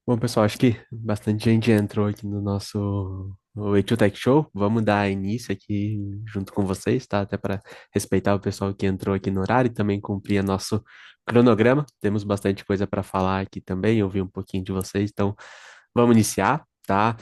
Bom, pessoal, acho que bastante gente entrou aqui no nosso o A2 Tech Show. Vamos dar início aqui junto com vocês, tá? Até para respeitar o pessoal que entrou aqui no horário e também cumprir nosso cronograma. Temos bastante coisa para falar aqui também, ouvir um pouquinho de vocês, então vamos iniciar, tá?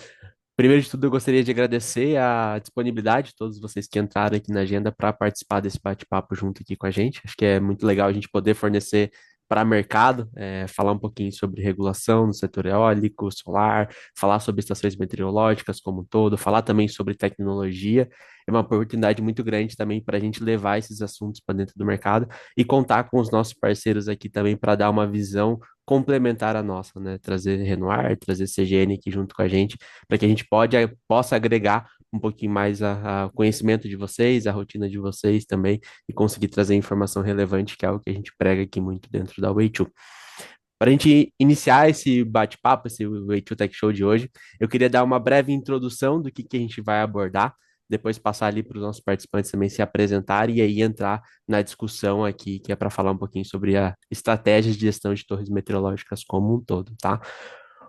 Primeiro de tudo, eu gostaria de agradecer a disponibilidade de todos vocês que entraram aqui na agenda para participar desse bate-papo junto aqui com a gente. Acho que é muito legal a gente poder fornecer para mercado, falar um pouquinho sobre regulação no setor eólico, solar, falar sobre estações meteorológicas como um todo, falar também sobre tecnologia. É uma oportunidade muito grande também para a gente levar esses assuntos para dentro do mercado e contar com os nossos parceiros aqui também para dar uma visão complementar à nossa, né? Trazer Renoir, trazer CGN aqui junto com a gente para que a gente possa agregar um pouquinho mais a conhecimento de vocês, a rotina de vocês também, e conseguir trazer informação relevante, que é o que a gente prega aqui muito dentro da Way2. Para a gente iniciar esse bate-papo, esse Way2 Tech Show de hoje, eu queria dar uma breve introdução do que a gente vai abordar, depois passar ali para os nossos participantes também se apresentarem e aí entrar na discussão aqui, que é para falar um pouquinho sobre a estratégia de gestão de torres meteorológicas como um todo, tá?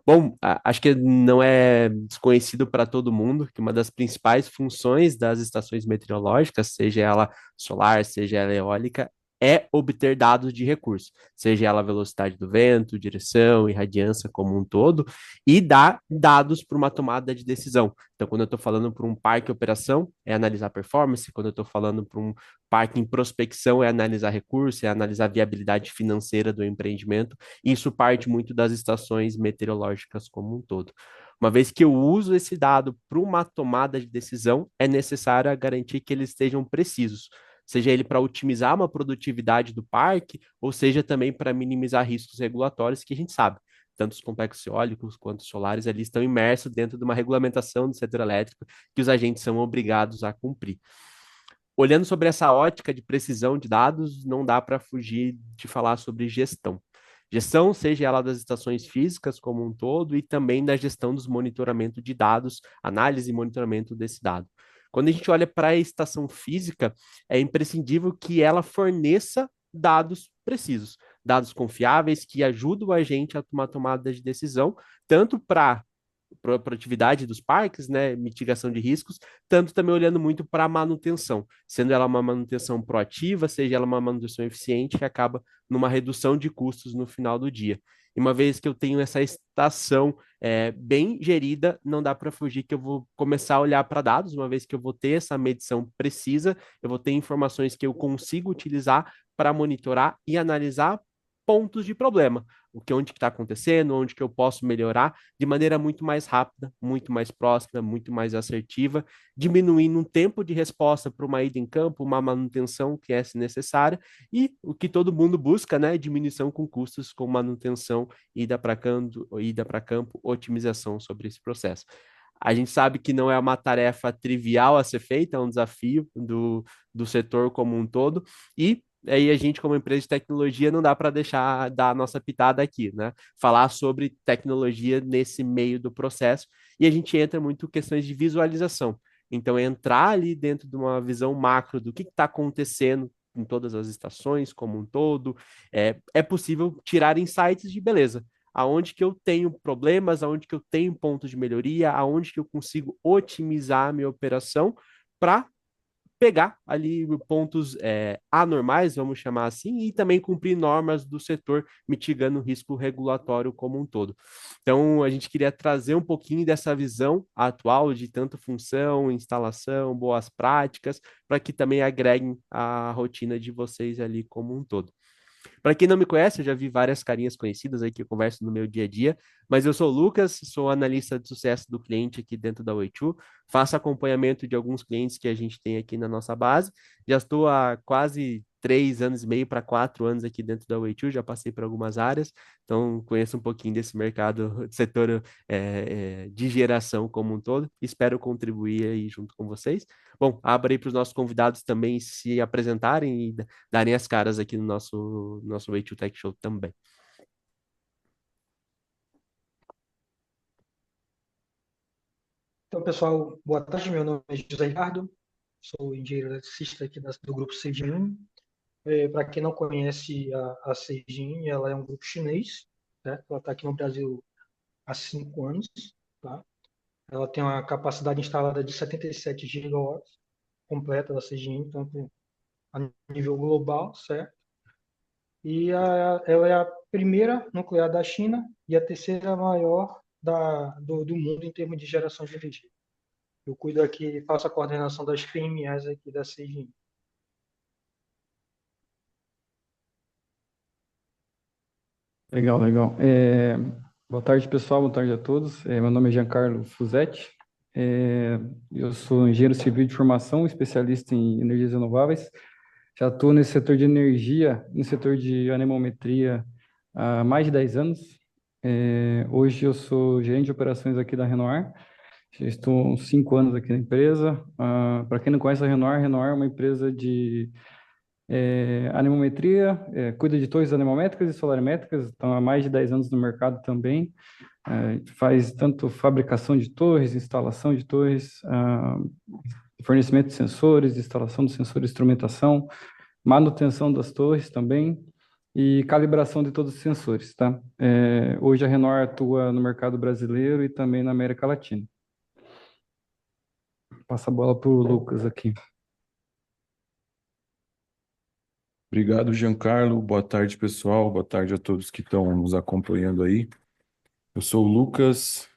Bom, acho que não é desconhecido para todo mundo que uma das principais funções das estações meteorológicas, seja ela solar, seja ela eólica, é obter dados de recurso, seja ela a velocidade do vento, direção, irradiância como um todo, e dar dados para uma tomada de decisão. Então, quando eu estou falando para um parque operação, é analisar performance, quando eu estou falando para um parque em prospecção, é analisar recurso, é analisar a viabilidade financeira do empreendimento. Isso parte muito das estações meteorológicas como um todo. Uma vez que eu uso esse dado para uma tomada de decisão, é necessário garantir que eles estejam precisos, seja ele para otimizar uma produtividade do parque, ou seja também para minimizar riscos regulatórios que a gente sabe. Tanto os complexos eólicos quanto os solares ali estão imersos dentro de uma regulamentação do setor elétrico que os agentes são obrigados a cumprir. Olhando sobre essa ótica de precisão de dados, não dá para fugir de falar sobre gestão. Gestão, seja ela das estações físicas como um todo, e também da gestão dos monitoramento de dados, análise e monitoramento desse dado. Quando a gente olha para a estação física, é imprescindível que ela forneça dados precisos, dados confiáveis que ajudam a gente a tomar tomada de decisão, tanto para produtividade dos parques, né, mitigação de riscos, tanto também olhando muito para a manutenção, sendo ela uma manutenção proativa, seja ela uma manutenção eficiente, que acaba numa redução de custos no final do dia. E uma vez que eu tenho essa estação bem gerida, não dá para fugir que eu vou começar a olhar para dados, uma vez que eu vou ter essa medição precisa, eu vou ter informações que eu consigo utilizar para monitorar e analisar pontos de problema, o que onde que está acontecendo, onde que eu posso melhorar de maneira muito mais rápida, muito mais próxima, muito mais assertiva, diminuindo um tempo de resposta para uma ida em campo, uma manutenção que é necessária e o que todo mundo busca, né, diminuição com custos com manutenção, ida para campo, otimização sobre esse processo. A gente sabe que não é uma tarefa trivial a ser feita, é um desafio do setor como um todo, e aí a gente, como empresa de tecnologia, não dá para deixar dar a nossa pitada aqui, né? Falar sobre tecnologia nesse meio do processo, e a gente entra muito em questões de visualização. Então, entrar ali dentro de uma visão macro do que está acontecendo em todas as estações como um todo, é possível tirar insights de beleza aonde que eu tenho problemas, aonde que eu tenho pontos de melhoria, aonde que eu consigo otimizar a minha operação para pegar ali pontos anormais, vamos chamar assim, e também cumprir normas do setor, mitigando o risco regulatório como um todo. Então, a gente queria trazer um pouquinho dessa visão atual de tanto função, instalação, boas práticas, para que também agreguem a rotina de vocês ali como um todo. Para quem não me conhece, eu já vi várias carinhas conhecidas aí que eu converso no meu dia a dia, mas eu sou o Lucas, sou analista de sucesso do cliente aqui dentro da Oi2, faço acompanhamento de alguns clientes que a gente tem aqui na nossa base. Já estou há quase 3 anos e meio para 4 anos aqui dentro da Oi2, já passei por algumas áreas, então conheço um pouquinho desse mercado, setor de geração como um todo. Espero contribuir aí junto com vocês. Bom, abro aí para os nossos convidados também se apresentarem e darem as caras aqui no nosso Way to Tech Show também. Então, pessoal, boa tarde. Meu nome é José Ricardo, sou engenheiro eletricista aqui do grupo Seijin. Para quem não conhece a Seijin, ela é um grupo chinês, né? Ela está aqui no Brasil há 5 anos, tá? Ela tem uma capacidade instalada de 77 gigawatts completa da CGN, tanto a nível global, certo? Ela é a primeira nuclear da China e a terceira maior do mundo em termos de geração de energia. Eu cuido aqui, faço a coordenação das PMEs aqui da CGN. Legal, legal. Boa tarde, pessoal. Boa tarde a todos. Meu nome é Giancarlo Fusetti. Eu sou engenheiro civil de formação, especialista em energias renováveis. Já estou nesse setor de energia, no setor de anemometria há mais de 10 anos. Hoje eu sou gerente de operações aqui da Renoir. Já estou há uns 5 anos aqui na empresa. Para quem não conhece a Renoir é uma empresa de anemometria, cuida de torres anemométricas e solarimétricas, estão há mais de 10 anos no mercado também. Faz tanto fabricação de torres, instalação de torres, fornecimento de sensores, instalação de sensores, instrumentação, manutenção das torres também e calibração de todos os sensores, tá? Hoje a Renor atua no mercado brasileiro e também na América Latina. Passa a bola para o Lucas aqui. Obrigado, Giancarlo. Boa tarde, pessoal. Boa tarde a todos que estão nos acompanhando aí. Eu sou o Lucas.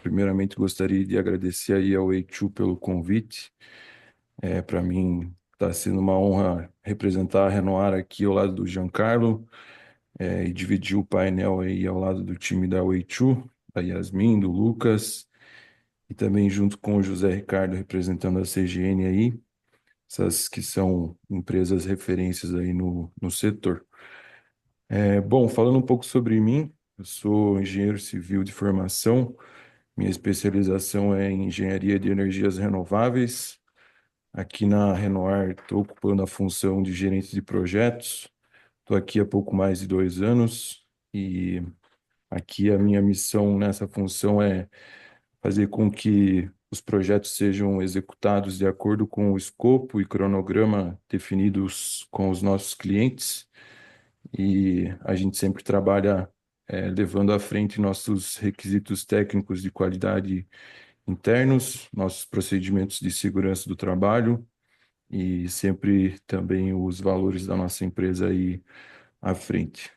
Primeiramente, gostaria de agradecer aí ao Eichu pelo convite. Para mim, está sendo uma honra representar a Renoir aqui ao lado do Giancarlo, e dividir o painel aí ao lado do time da Weichu, da Yasmin, do Lucas, e também junto com o José Ricardo representando a CGN aí, essas que são empresas referências aí no setor. Bom, falando um pouco sobre mim, eu sou engenheiro civil de formação, minha especialização é em engenharia de energias renováveis. Aqui na Renoir estou ocupando a função de gerente de projetos, estou aqui há pouco mais de 2 anos e aqui a minha missão nessa função é fazer com que os projetos sejam executados de acordo com o escopo e cronograma definidos com os nossos clientes. E a gente sempre trabalha levando à frente nossos requisitos técnicos de qualidade internos, nossos procedimentos de segurança do trabalho e sempre também os valores da nossa empresa aí à frente.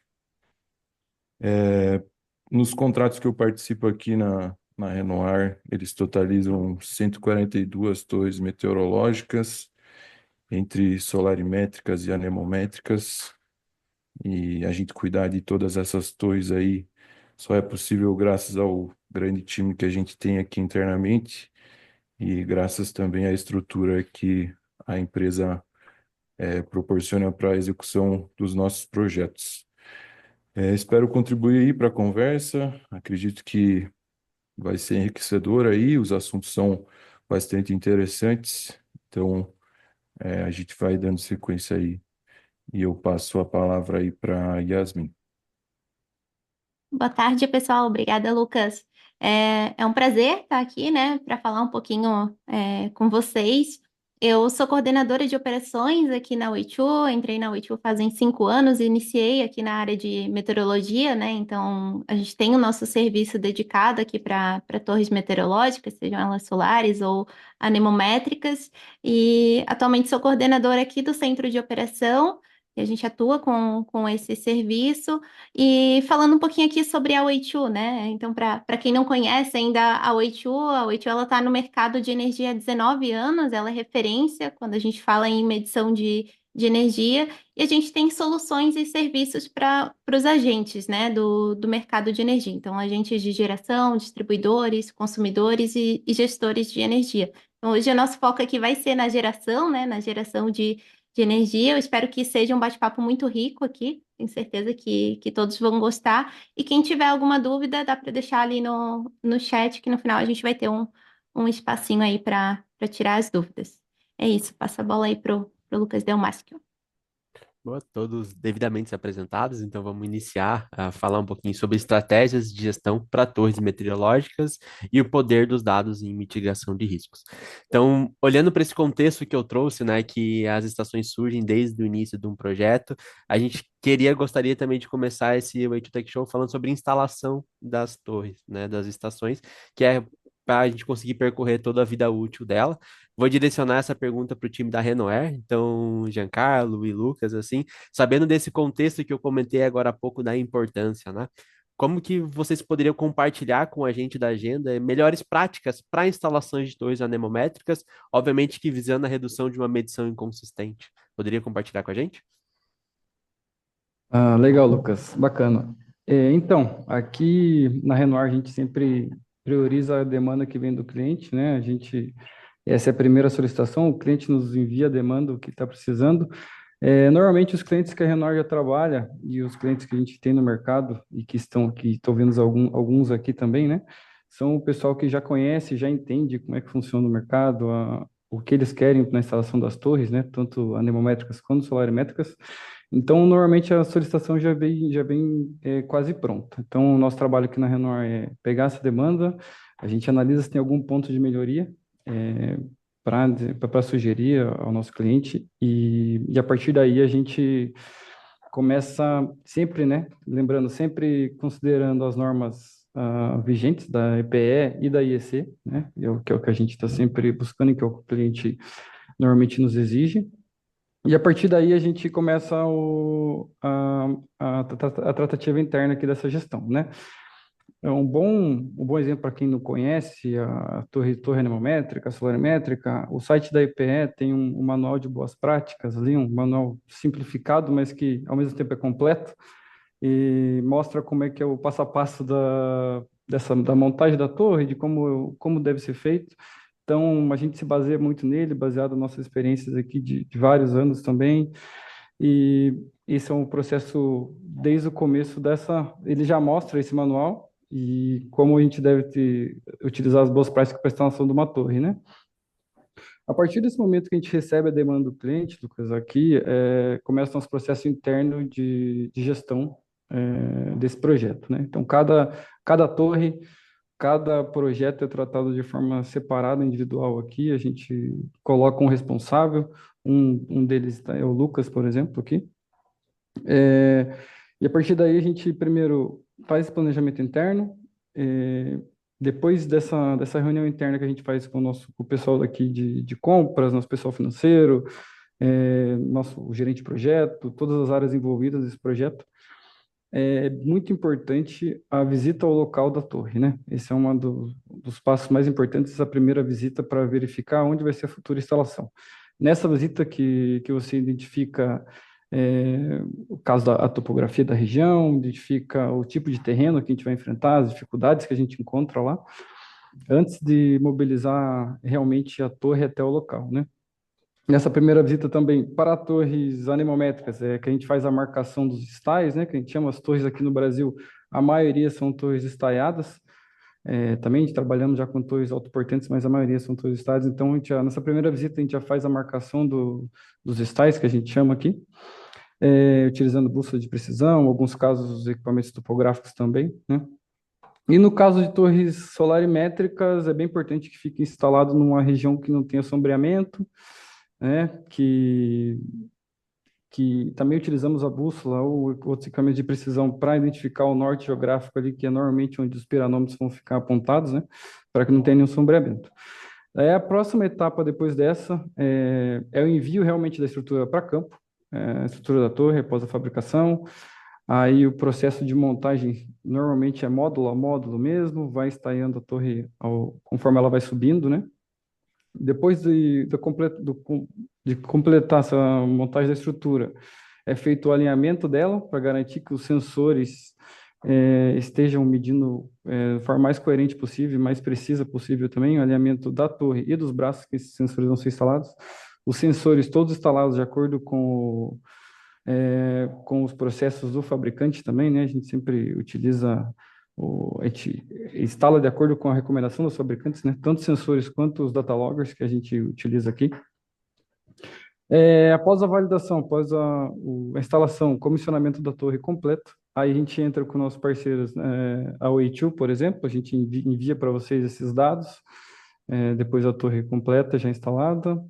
Nos contratos que eu participo aqui na Renoir, eles totalizam 142 torres meteorológicas, entre solarimétricas e anemométricas, e a gente cuidar de todas essas torres aí só é possível graças ao grande time que a gente tem aqui internamente e graças também à estrutura que a empresa proporciona para a execução dos nossos projetos. Espero contribuir aí para a conversa, acredito que vai ser enriquecedor aí, os assuntos são bastante interessantes, então a gente vai dando sequência aí e eu passo a palavra aí para Yasmin. Boa tarde, pessoal. Obrigada, Lucas. É um prazer estar aqui, né, para falar um pouquinho com vocês. Eu sou coordenadora de operações aqui na Weichu, entrei na Weichu fazem 5 anos, iniciei aqui na área de meteorologia, né, então a gente tem o nosso serviço dedicado aqui para torres meteorológicas, sejam elas solares ou anemométricas, e atualmente sou coordenadora aqui do centro de operação, e a gente atua com esse serviço. E falando um pouquinho aqui sobre a Weichu, né? Então, para quem não conhece ainda a Weichu ela está no mercado de energia há 19 anos, ela é referência quando a gente fala em medição de energia, e a gente tem soluções e serviços para os agentes, né, do mercado de energia. Então, agentes de geração, distribuidores, consumidores e gestores de energia. Então, hoje o nosso foco aqui vai ser na geração, né, na geração de energia. Eu espero que seja um bate-papo muito rico aqui. Tenho certeza que todos vão gostar. E quem tiver alguma dúvida, dá para deixar ali no chat, que no final a gente vai ter um espacinho aí para tirar as dúvidas. É isso, passa a bola aí pro Lucas Delmasio. Boa, todos devidamente apresentados, então vamos iniciar a falar um pouquinho sobre estratégias de gestão para torres meteorológicas e o poder dos dados em mitigação de riscos. Então, olhando para esse contexto que eu trouxe, né, que as estações surgem desde o início de um projeto, a gente gostaria também de começar esse Way to Tech Show falando sobre instalação das torres, né, das estações, que é para a gente conseguir percorrer toda a vida útil dela. Vou direcionar essa pergunta para o time da Renoair, então, Giancarlo e Lucas, assim, sabendo desse contexto que eu comentei agora há pouco da importância, né? Como que vocês poderiam compartilhar com a gente da agenda melhores práticas para instalações de torres anemométricas, obviamente que visando a redução de uma medição inconsistente? Poderia compartilhar com a gente? Ah, legal, Lucas. Bacana. Então, aqui na Renoir a gente sempre prioriza a demanda que vem do cliente, né? Essa é a primeira solicitação, o cliente nos envia a demanda, o que está precisando. Normalmente os clientes que a Renoir já trabalha e os clientes que a gente tem no mercado e que estão aqui, estou vendo alguns aqui também, né? São o pessoal que já conhece, já entende como é que funciona o mercado, o que eles querem na instalação das torres, né? Tanto anemométricas quanto solarimétricas. Então, normalmente a solicitação já vem quase pronta. Então, o nosso trabalho aqui na Renoir é pegar essa demanda, a gente analisa se tem algum ponto de melhoria, para sugerir ao nosso cliente e a partir daí a gente começa sempre, né? Lembrando, sempre considerando as normas vigentes da EPE e da IEC, né? Que é o que a gente está sempre buscando e que é o que o cliente normalmente nos exige. E a partir daí a gente começa a tratativa interna aqui dessa gestão, né? É um bom exemplo para quem não conhece a torre anemométrica, a solarimétrica. O site da IPE tem um manual de boas práticas ali, um manual simplificado, mas que ao mesmo tempo é completo e mostra como é que é o passo a passo da montagem da torre, de como deve ser feito. Então, a gente se baseia muito nele, baseado nas nossas experiências aqui de vários anos também. E esse é um processo desde o começo dessa. Ele já mostra esse manual e como a gente deve utilizar as boas práticas para a instalação de uma torre, né? A partir desse momento que a gente recebe a demanda do cliente, Lucas, aqui começam os processos internos de gestão desse projeto, né? Então, cada torre, cada projeto é tratado de forma separada, individual aqui. A gente coloca um responsável, um deles é o Lucas, por exemplo, aqui. E a partir daí a gente primeiro faz esse planejamento interno, depois dessa reunião interna que a gente faz com o pessoal daqui de compras, nosso pessoal financeiro, o gerente de projeto, todas as áreas envolvidas nesse projeto, é muito importante a visita ao local da torre, né? Esse é um dos passos mais importantes, a primeira visita para verificar onde vai ser a futura instalação. Nessa visita que você identifica o caso a topografia da região, identifica o tipo de terreno que a gente vai enfrentar, as dificuldades que a gente encontra lá, antes de mobilizar realmente a torre até o local, né? Nessa primeira visita também para torres anemométricas, que a gente faz a marcação dos estais, né, que a gente chama as torres aqui no Brasil, a maioria são torres estaiadas, também a gente trabalhamos já com torres autoportantes, mas a maioria são torres estaiadas, então nessa primeira visita a gente já faz a marcação dos estais, que a gente chama aqui, utilizando bússola de precisão, alguns casos os equipamentos topográficos também, né? E no caso de torres solarimétricas, é bem importante que fique instalado numa região que não tenha sombreamento, né, que também utilizamos a bússola ou outros equipamentos de precisão para identificar o norte geográfico ali, que é normalmente onde os piranômetros vão ficar apontados, né, para que não tenha nenhum sombreamento. A próxima etapa depois dessa é o envio realmente da estrutura para campo, a estrutura da torre após a fabricação. Aí o processo de montagem normalmente é módulo a módulo mesmo, vai estaiando a torre conforme ela vai subindo, né? Depois de completar essa montagem da estrutura, é feito o alinhamento dela para garantir que os sensores estejam medindo de forma mais coerente possível, mais precisa possível também, o alinhamento da torre e dos braços que esses sensores vão ser instalados. Os sensores todos instalados de acordo com os processos do fabricante também, né? A gente sempre utiliza a gente instala de acordo com a recomendação dos fabricantes, né? Tanto os sensores quanto os data loggers que a gente utiliza aqui. Após a validação, após a instalação, o comissionamento da torre completo, aí a gente entra com nossos parceiros, a Way2, por exemplo, a gente envia para vocês esses dados, depois da torre completa, já instalada,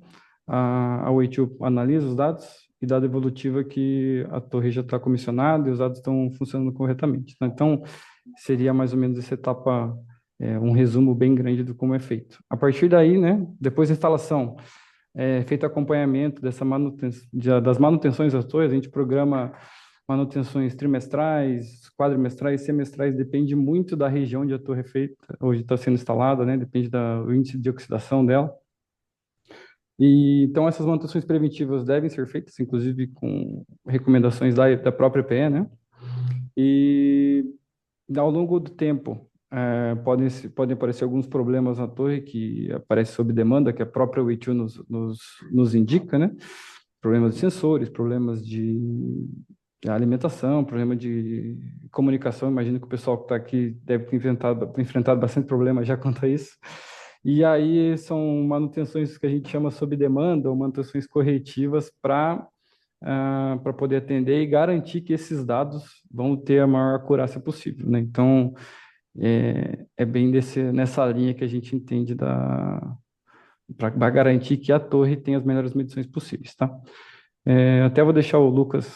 a Way2 analisa os dados e dado evolutivo é que a torre já está comissionada e os dados estão funcionando corretamente, tá? Então, seria mais ou menos essa etapa, um resumo bem grande do como é feito. A partir daí, né, depois da instalação, feito acompanhamento das manutenções das torres, a gente programa manutenções trimestrais, quadrimestrais, semestrais, depende muito da região onde a torre é feita, hoje está sendo instalada, né? Depende do índice de oxidação dela. E então essas manutenções preventivas devem ser feitas, inclusive com recomendações da própria EPE, né? E ao longo do tempo, podem aparecer alguns problemas na torre que aparecem sob demanda, que a própria Way2 nos indica, né? Problemas de sensores, problemas de alimentação, problema de comunicação. Imagino que o pessoal que está aqui deve ter enfrentado bastante problema já quanto a isso. E aí são manutenções que a gente chama sob demanda ou manutenções corretivas para poder atender e garantir que esses dados vão ter a maior acurácia possível, né? Então, é bem nessa linha que a gente entende para garantir que a torre tenha as melhores medições possíveis, tá? Até vou deixar o Lucas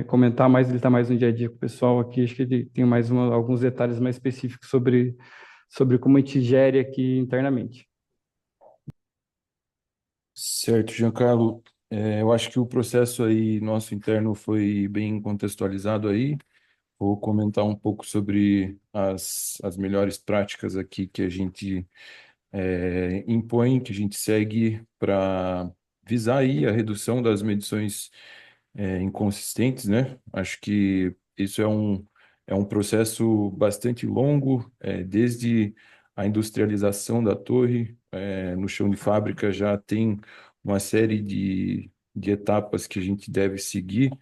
comentar mais, ele está mais no dia a dia com o pessoal aqui, acho que ele tem mais alguns detalhes mais específicos sobre como a gente gere aqui internamente. Certo, Giancarlo. Eu acho que o processo aí nosso interno foi bem contextualizado aí. Vou comentar um pouco sobre as melhores práticas aqui que a gente impõe, que a gente segue para visar aí a redução das medições inconsistentes, né? Acho que isso é um processo bastante longo, desde a industrialização da torre, no chão de fábrica já tem uma série de etapas que a gente deve seguir.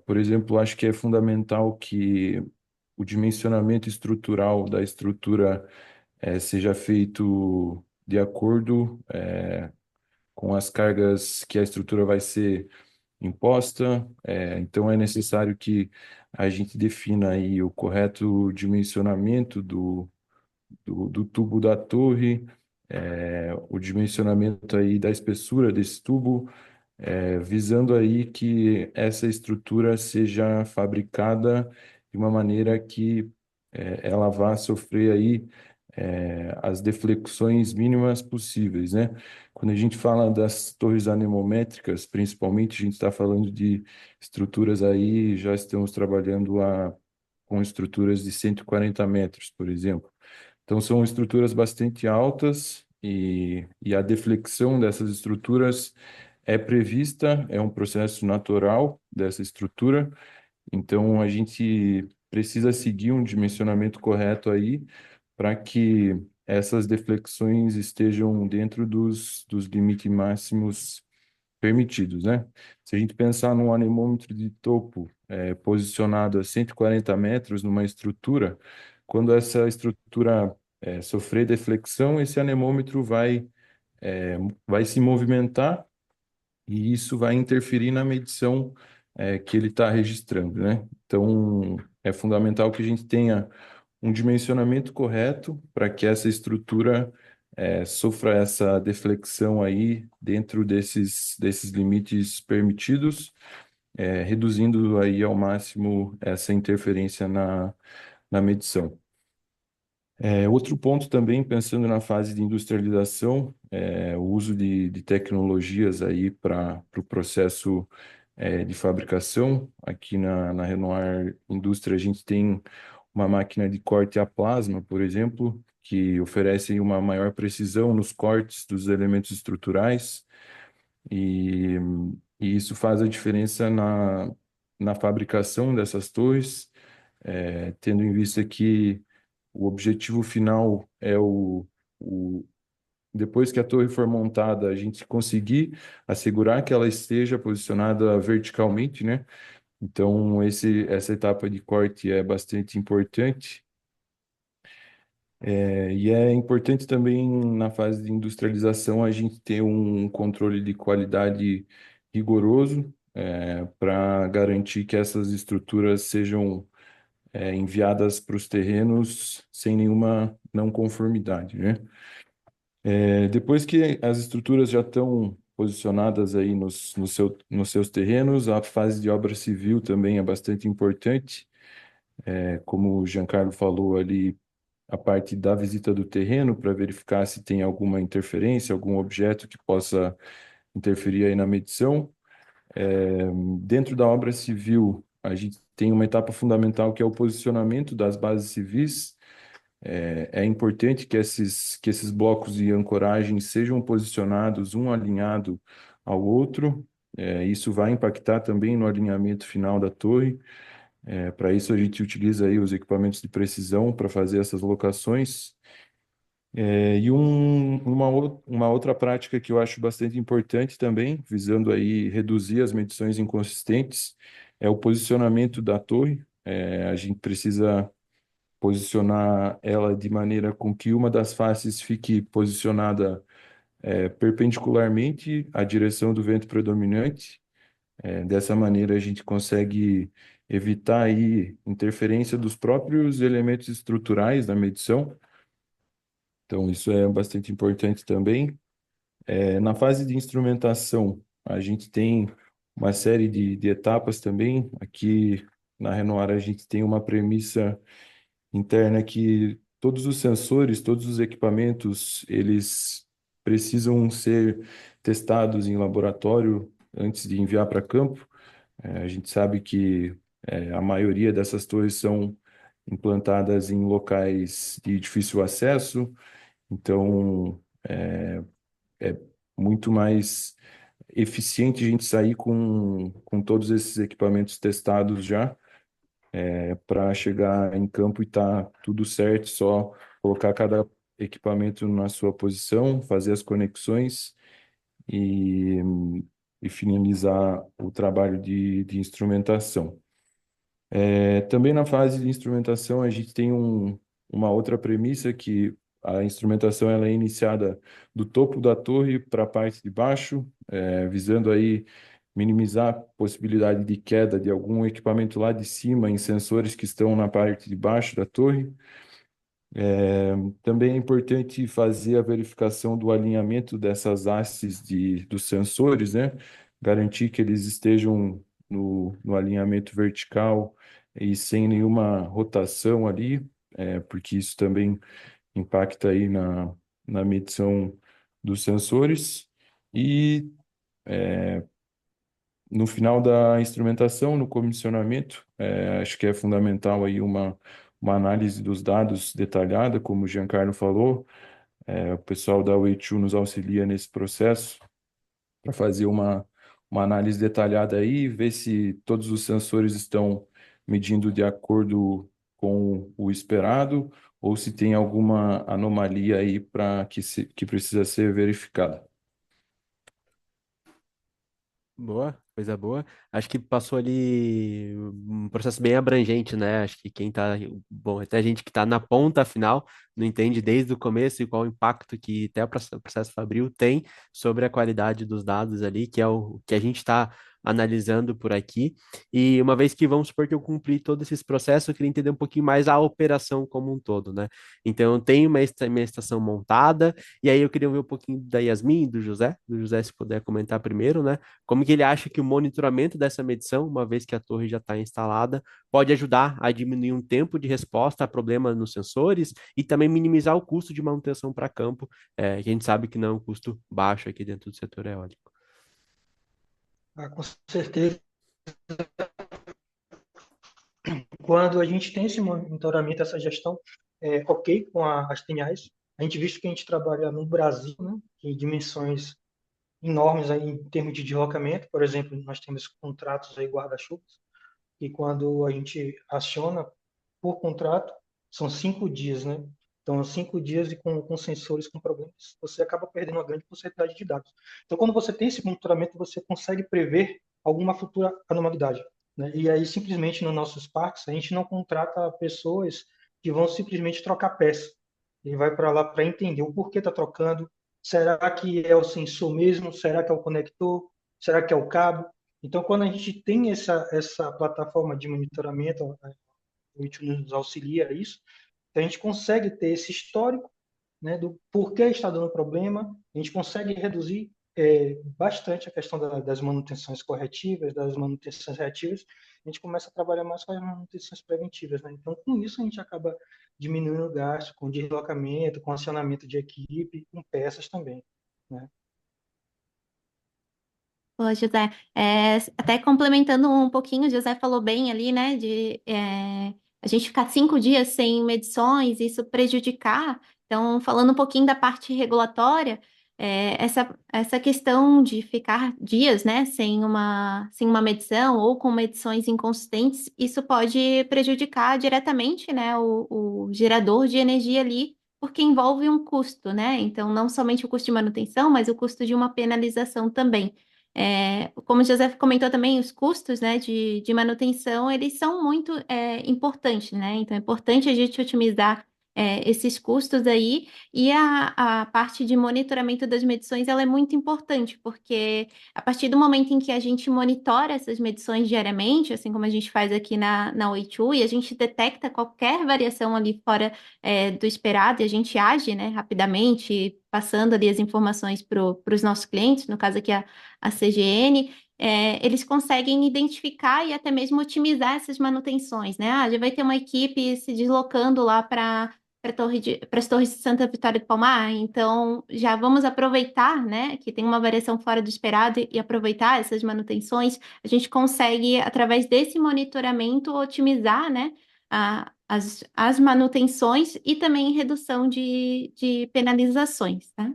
Por exemplo, acho que é fundamental que o dimensionamento estrutural da estrutura seja feito de acordo com as cargas que a estrutura vai ser imposta. Então, é necessário que a gente defina aí o correto dimensionamento do tubo da torre, o dimensionamento aí da espessura desse tubo, visando aí que essa estrutura seja fabricada de uma maneira que ela vá sofrer aí as deflexões mínimas possíveis, né? Quando a gente fala das torres anemométricas, principalmente, a gente está falando de estruturas aí, já estamos trabalhando com estruturas de 140 metros, por exemplo. Então, são estruturas bastante altas e a deflexão dessas estruturas é prevista, é um processo natural dessa estrutura. Então, a gente precisa seguir um dimensionamento correto aí para que essas deflexões estejam dentro dos limites máximos permitidos, né? Se a gente pensar num anemômetro de topo posicionado a 140 metros numa estrutura, quando essa estrutura sofrer deflexão, esse anemômetro vai se movimentar e isso vai interferir na medição que ele está registrando, né? Então, é fundamental que a gente tenha um dimensionamento correto para que essa estrutura sofra essa deflexão aí dentro desses limites permitidos, reduzindo aí ao máximo essa interferência na medição. Outro ponto também, pensando na fase de industrialização, o uso de tecnologias aí para o processo de fabricação. Aqui na Renoir Indústria, a gente tem uma máquina de corte a plasma, por exemplo, que oferece aí uma maior precisão nos cortes dos elementos estruturais e, e isso faz a diferença na fabricação dessas torres, tendo em vista que o objetivo final é depois que a torre for montada, a gente conseguir assegurar que ela esteja posicionada verticalmente, né? Então, essa etapa de corte é bastante importante. E é importante também, na fase de industrialização, a gente ter um controle de qualidade rigoroso para garantir que essas estruturas sejam enviadas para os terrenos sem nenhuma não conformidade, né? Depois que as estruturas já estão posicionadas aí nos seus terrenos, a fase de obra civil também é bastante importante. Como o Giancarlo falou ali, a parte da visita do terreno para verificar se tem alguma interferência, algum objeto que possa interferir aí na medição. Dentro da obra civil, a gente tem uma etapa fundamental que é o posicionamento das bases civis. É importante que esses blocos de ancoragem sejam posicionados um alinhado ao outro. Isso vai impactar também no alinhamento final da torre. Para isso, a gente utiliza aí os equipamentos de precisão para fazer essas locações. Uma outra prática que eu acho bastante importante também, visando aí reduzir as medições inconsistentes, é o posicionamento da torre. A gente precisa posicionar ela de maneira com que uma das faces fique posicionada perpendicularmente à direção do vento predominante. Dessa maneira, a gente consegue evitar aí interferência dos próprios elementos estruturais da medição. Então, isso é bastante importante também. Na fase de instrumentação, a gente tem uma série de etapas também. Aqui na Renoir, a gente tem uma premissa interna que todos os sensores, todos os equipamentos, eles precisam ser testados em laboratório antes de enviar para campo. A gente sabe que a maioria dessas torres são implantadas em locais de difícil acesso, então é muito mais eficiente a gente sair com todos esses equipamentos testados já, para chegar em campo e tá tudo certo, só colocar cada equipamento na sua posição, fazer as conexões e, e finalizar o trabalho de instrumentação. Também na fase de instrumentação, a gente tem uma outra premissa que a instrumentação ela é iniciada do topo da torre para a parte de baixo, visando aí minimizar a possibilidade de queda de algum equipamento lá de cima em sensores que estão na parte de baixo da torre. Também é importante fazer a verificação do alinhamento dessas hastes dos sensores, né? Garantir que eles estejam no alinhamento vertical e sem nenhuma rotação ali, porque isso também impacta aí na medição dos sensores. E no final da instrumentação, no comissionamento, acho que é fundamental aí uma análise dos dados detalhada, como o Giancarlo falou. O pessoal da Weichu nos auxilia nesse processo para fazer uma análise detalhada aí, ver se todos os sensores estão medindo de acordo com o esperado ou se tem alguma anomalia aí que precisa ser verificada. Boa, coisa boa. Acho que passou ali um processo bem abrangente, né? Acho que quem tá, bom, até a gente que tá na ponta final não entende desde o começo e qual o impacto que até o processo Fabril tem sobre a qualidade dos dados ali, que é o que a gente está analisando por aqui. E uma vez que vamos supor que eu cumpri todos esses processos, eu queria entender um pouquinho mais a operação como um todo, né? Então, eu tenho uma estação montada, e aí eu queria ver um pouquinho da Yasmin e do José, se puder comentar primeiro, né? Como que ele acha que o monitoramento dessa medição, uma vez que a torre já está instalada, pode ajudar a diminuir um tempo de resposta a problemas nos sensores e também minimizar o custo de manutenção para campo, que a gente sabe que não é um custo baixo aqui dentro do setor eólico. Com certeza, quando a gente tem esse monitoramento, essa gestão, ok com as TNAs, a gente visto que a gente trabalha no Brasil, né, em dimensões enormes aí em termos de deslocamento. Por exemplo, nós temos contratos aí guarda-chuvas, e quando a gente aciona por contrato, são 5 dias, né? Então, 5 dias e com sensores com problemas, você acaba perdendo uma grande porcentagem de dados. Então, quando você tem esse monitoramento, você consegue prever alguma futura anormalidade, né? E aí, simplesmente, nos nossos parques, a gente não contrata pessoas que vão simplesmente trocar peça. Ele vai para lá para entender o porquê está trocando. Será que é o sensor mesmo? Será que é o conector? Será que é o cabo? Então, quando a gente tem essa plataforma de monitoramento, o IT nos auxilia a isso, então a gente consegue ter esse histórico, né, do porquê está dando problema, a gente consegue reduzir bastante a questão das manutenções corretivas, das manutenções reativas, a gente começa a trabalhar mais com as manutenções preventivas, né? Então, com isso, a gente acaba diminuindo o gasto, com deslocamento, com acionamento de equipe, com peças também, né? Ô, José, até complementando um pouquinho, o José falou bem ali, né, de a gente ficar 5 dias sem medições, isso prejudicar. Então, falando um pouquinho da parte regulatória, essa questão de ficar dias, né, sem uma medição ou com medições inconsistentes, isso pode prejudicar diretamente, né, o gerador de energia ali, porque envolve um custo, né? Então, não somente o custo de manutenção, mas o custo de uma penalização também. Como o José comentou também, os custos, né, de manutenção, eles são muito importantes, né? Então, é importante a gente otimizar esses custos aí, e a parte de monitoramento das medições, ela é muito importante, porque a partir do momento em que a gente monitora essas medições diariamente, assim como a gente faz aqui na Oitu, e a gente detecta qualquer variação ali fora do esperado, e a gente age, né, rapidamente, passando ali as informações para os nossos clientes, no caso aqui a CGN, eles conseguem identificar e até mesmo otimizar essas manutenções, né? Já vai ter uma equipe se deslocando lá para as torres de Santa Vitória do Palmar, então já vamos aproveitar, né, que tem uma variação fora do esperado e aproveitar essas manutenções. A gente consegue, através desse monitoramento, otimizar, né, as manutenções e também redução de penalizações, tá?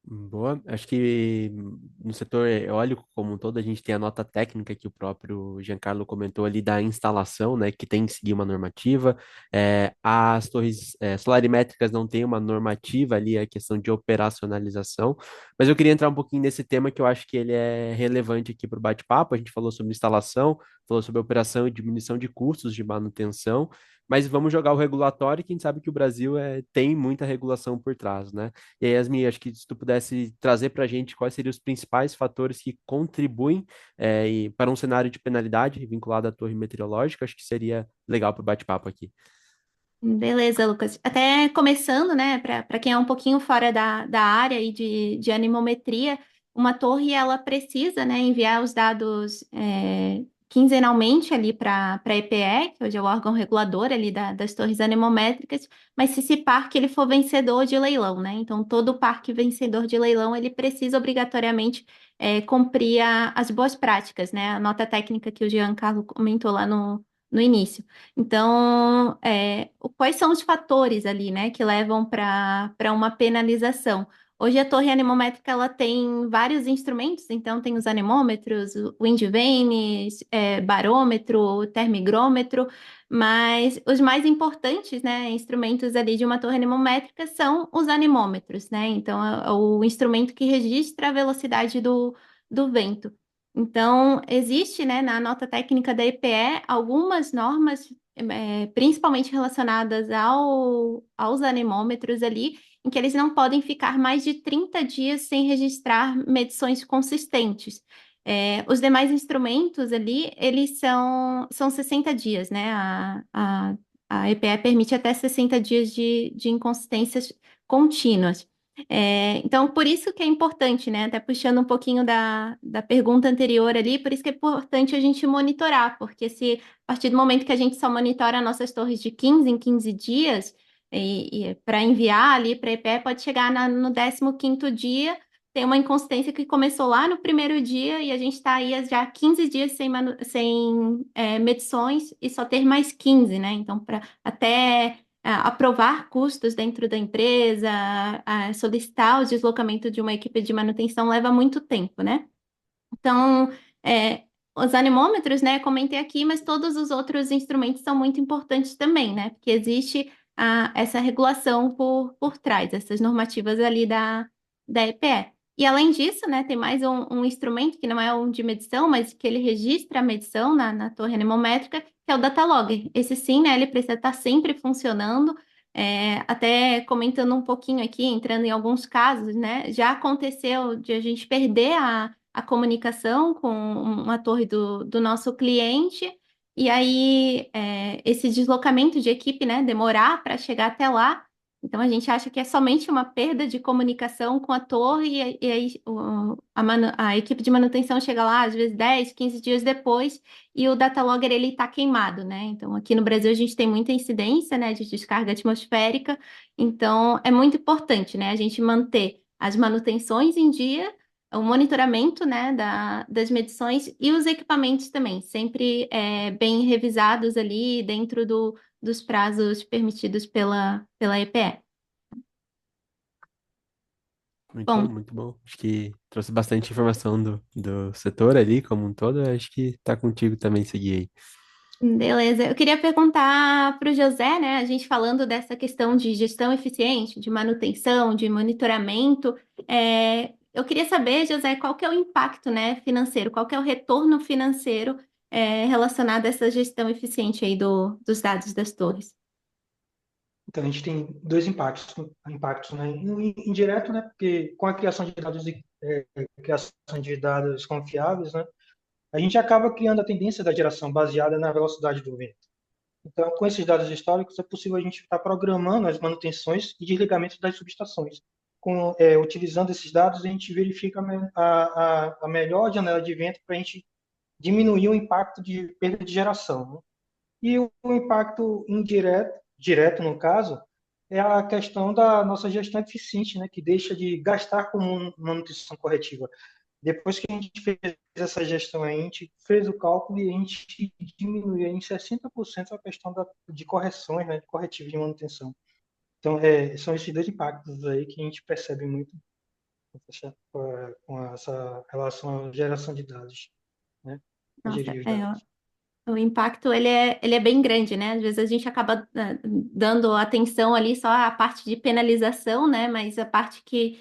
Boa. Acho que no setor eólico como um todo, a gente tem a nota técnica que o próprio Giancarlo comentou ali da instalação, né, que tem que seguir uma normativa. As torres solarimétricas não têm uma normativa ali, a questão de operacionalização. Mas eu queria entrar um pouquinho nesse tema que eu acho que ele é relevante aqui para o bate-papo. A gente falou sobre instalação, falou sobre operação e diminuição de custos de manutenção. Mas vamos jogar o regulatório, que a gente sabe que o Brasil tem muita regulação por trás, né? E aí, Yasmin, acho que se tu pudesse trazer para a gente quais seriam os principais fatores que contribuem para um cenário de penalidade vinculado à torre meteorológica, acho que seria legal para o bate-papo aqui. Beleza, Lucas. Até começando, né, para quem é um pouquinho fora da área aí de animometria, uma torre ela precisa, né, enviar os dados quinzenalmente ali para a EPE, que hoje é o órgão regulador ali das torres animométricas, mas se esse parque ele for vencedor de leilão, né? Então todo parque vencedor de leilão ele precisa obrigatoriamente cumprir as boas práticas, né? A nota técnica que o Giancarlo comentou lá no início. Então, quais são os fatores ali, né, que levam para uma penalização? Hoje a torre anemométrica ela tem vários instrumentos, então tem os anemômetros, o wind vanes, barômetro, termigrômetro, mas os mais importantes, né, instrumentos ali de uma torre anemométrica são os anemômetros, né? Então é o instrumento que registra a velocidade do vento. Então, existe, né, na nota técnica da EPE algumas normas, principalmente relacionadas aos anemômetros ali, em que eles não podem ficar mais de 30 dias sem registrar medições consistentes. Os demais instrumentos ali, eles são 60 dias, né? A EPE permite até 60 dias de inconsistências contínuas. Então, por isso que é importante, né? Até puxando um pouquinho da pergunta anterior ali, por isso que é importante a gente monitorar, porque se a partir do momento que a gente só monitora nossas torres de 15 em 15 dias, e para enviar ali para a EPE, pode chegar no 15º dia, tem uma inconsistência que começou lá no primeiro dia e a gente está aí já 15 dias sem medições e só ter mais 15, né? Então, para até aprovar custos dentro da empresa, solicitar o deslocamento de uma equipe de manutenção leva muito tempo, né? Então, os anemômetros, né, comentei aqui, mas todos os outros instrumentos são muito importantes também, né? Porque existe essa regulação por trás, essas normativas ali da EPE. E além disso, né, tem mais um instrumento que não é um de medição, mas que ele registra a medição na torre anemométrica, que é o Datalogger. Esse sim, né, ele precisa estar sempre funcionando Até comentando um pouquinho aqui, entrando em alguns casos, né? Já aconteceu de a gente perder a comunicação com uma torre do nosso cliente, e aí esse deslocamento de equipe, né? Demorar para chegar até lá. Então a gente acha que é somente uma perda de comunicação com a torre, e aí a equipe de manutenção chega lá, às vezes 10, 15 dias depois, e o data logger ele está queimado, né? Então, aqui no Brasil a gente tem muita incidência, né, de descarga atmosférica, então é muito importante, né, a gente manter as manutenções em dia, o monitoramento, né, das medições e os equipamentos também, sempre bem revisados ali dentro dos prazos permitidos pela EPE. Muito bom, Bom, muito bom. Acho que trouxe bastante informação do setor ali como um todo. Acho que tá contigo também seguir aí. beleza. Eu queria perguntar para o José, né? A gente falando dessa questão de gestão eficiente, de manutenção, de monitoramento. Eu queria saber, José, qual que é o impacto, né, financeiro, qual que é o retorno financeiro relacionado a essa gestão eficiente aí dos dados das torres. Então, a gente tem dois impactos, né? Um indireto, né? Porque com a criação de dados criação de dados confiáveis, né? A gente acaba criando a tendência da geração baseada na velocidade do vento. Então, com esses dados históricos, é possível a gente estar programando as manutenções e desligamentos das subestações. Utilizando esses dados, a gente verifica a melhor janela de vento para a gente diminuir o impacto de perda de geração, né? E o impacto indireto, direto no caso, é a questão da nossa gestão eficiente, né, que deixa de gastar com manutenção corretiva. Depois que a gente fez essa gestão, a gente fez o cálculo e a gente diminuiu em 60% a questão de correções, né, de corretivos de manutenção. Então, são esses dois impactos aí que a gente percebe muito com essa relação à geração de dados, né, a Nossa, gerir os dados. o impacto ele é bem grande, né? Às vezes a gente acaba dando atenção ali só à parte de penalização, né? Mas a parte que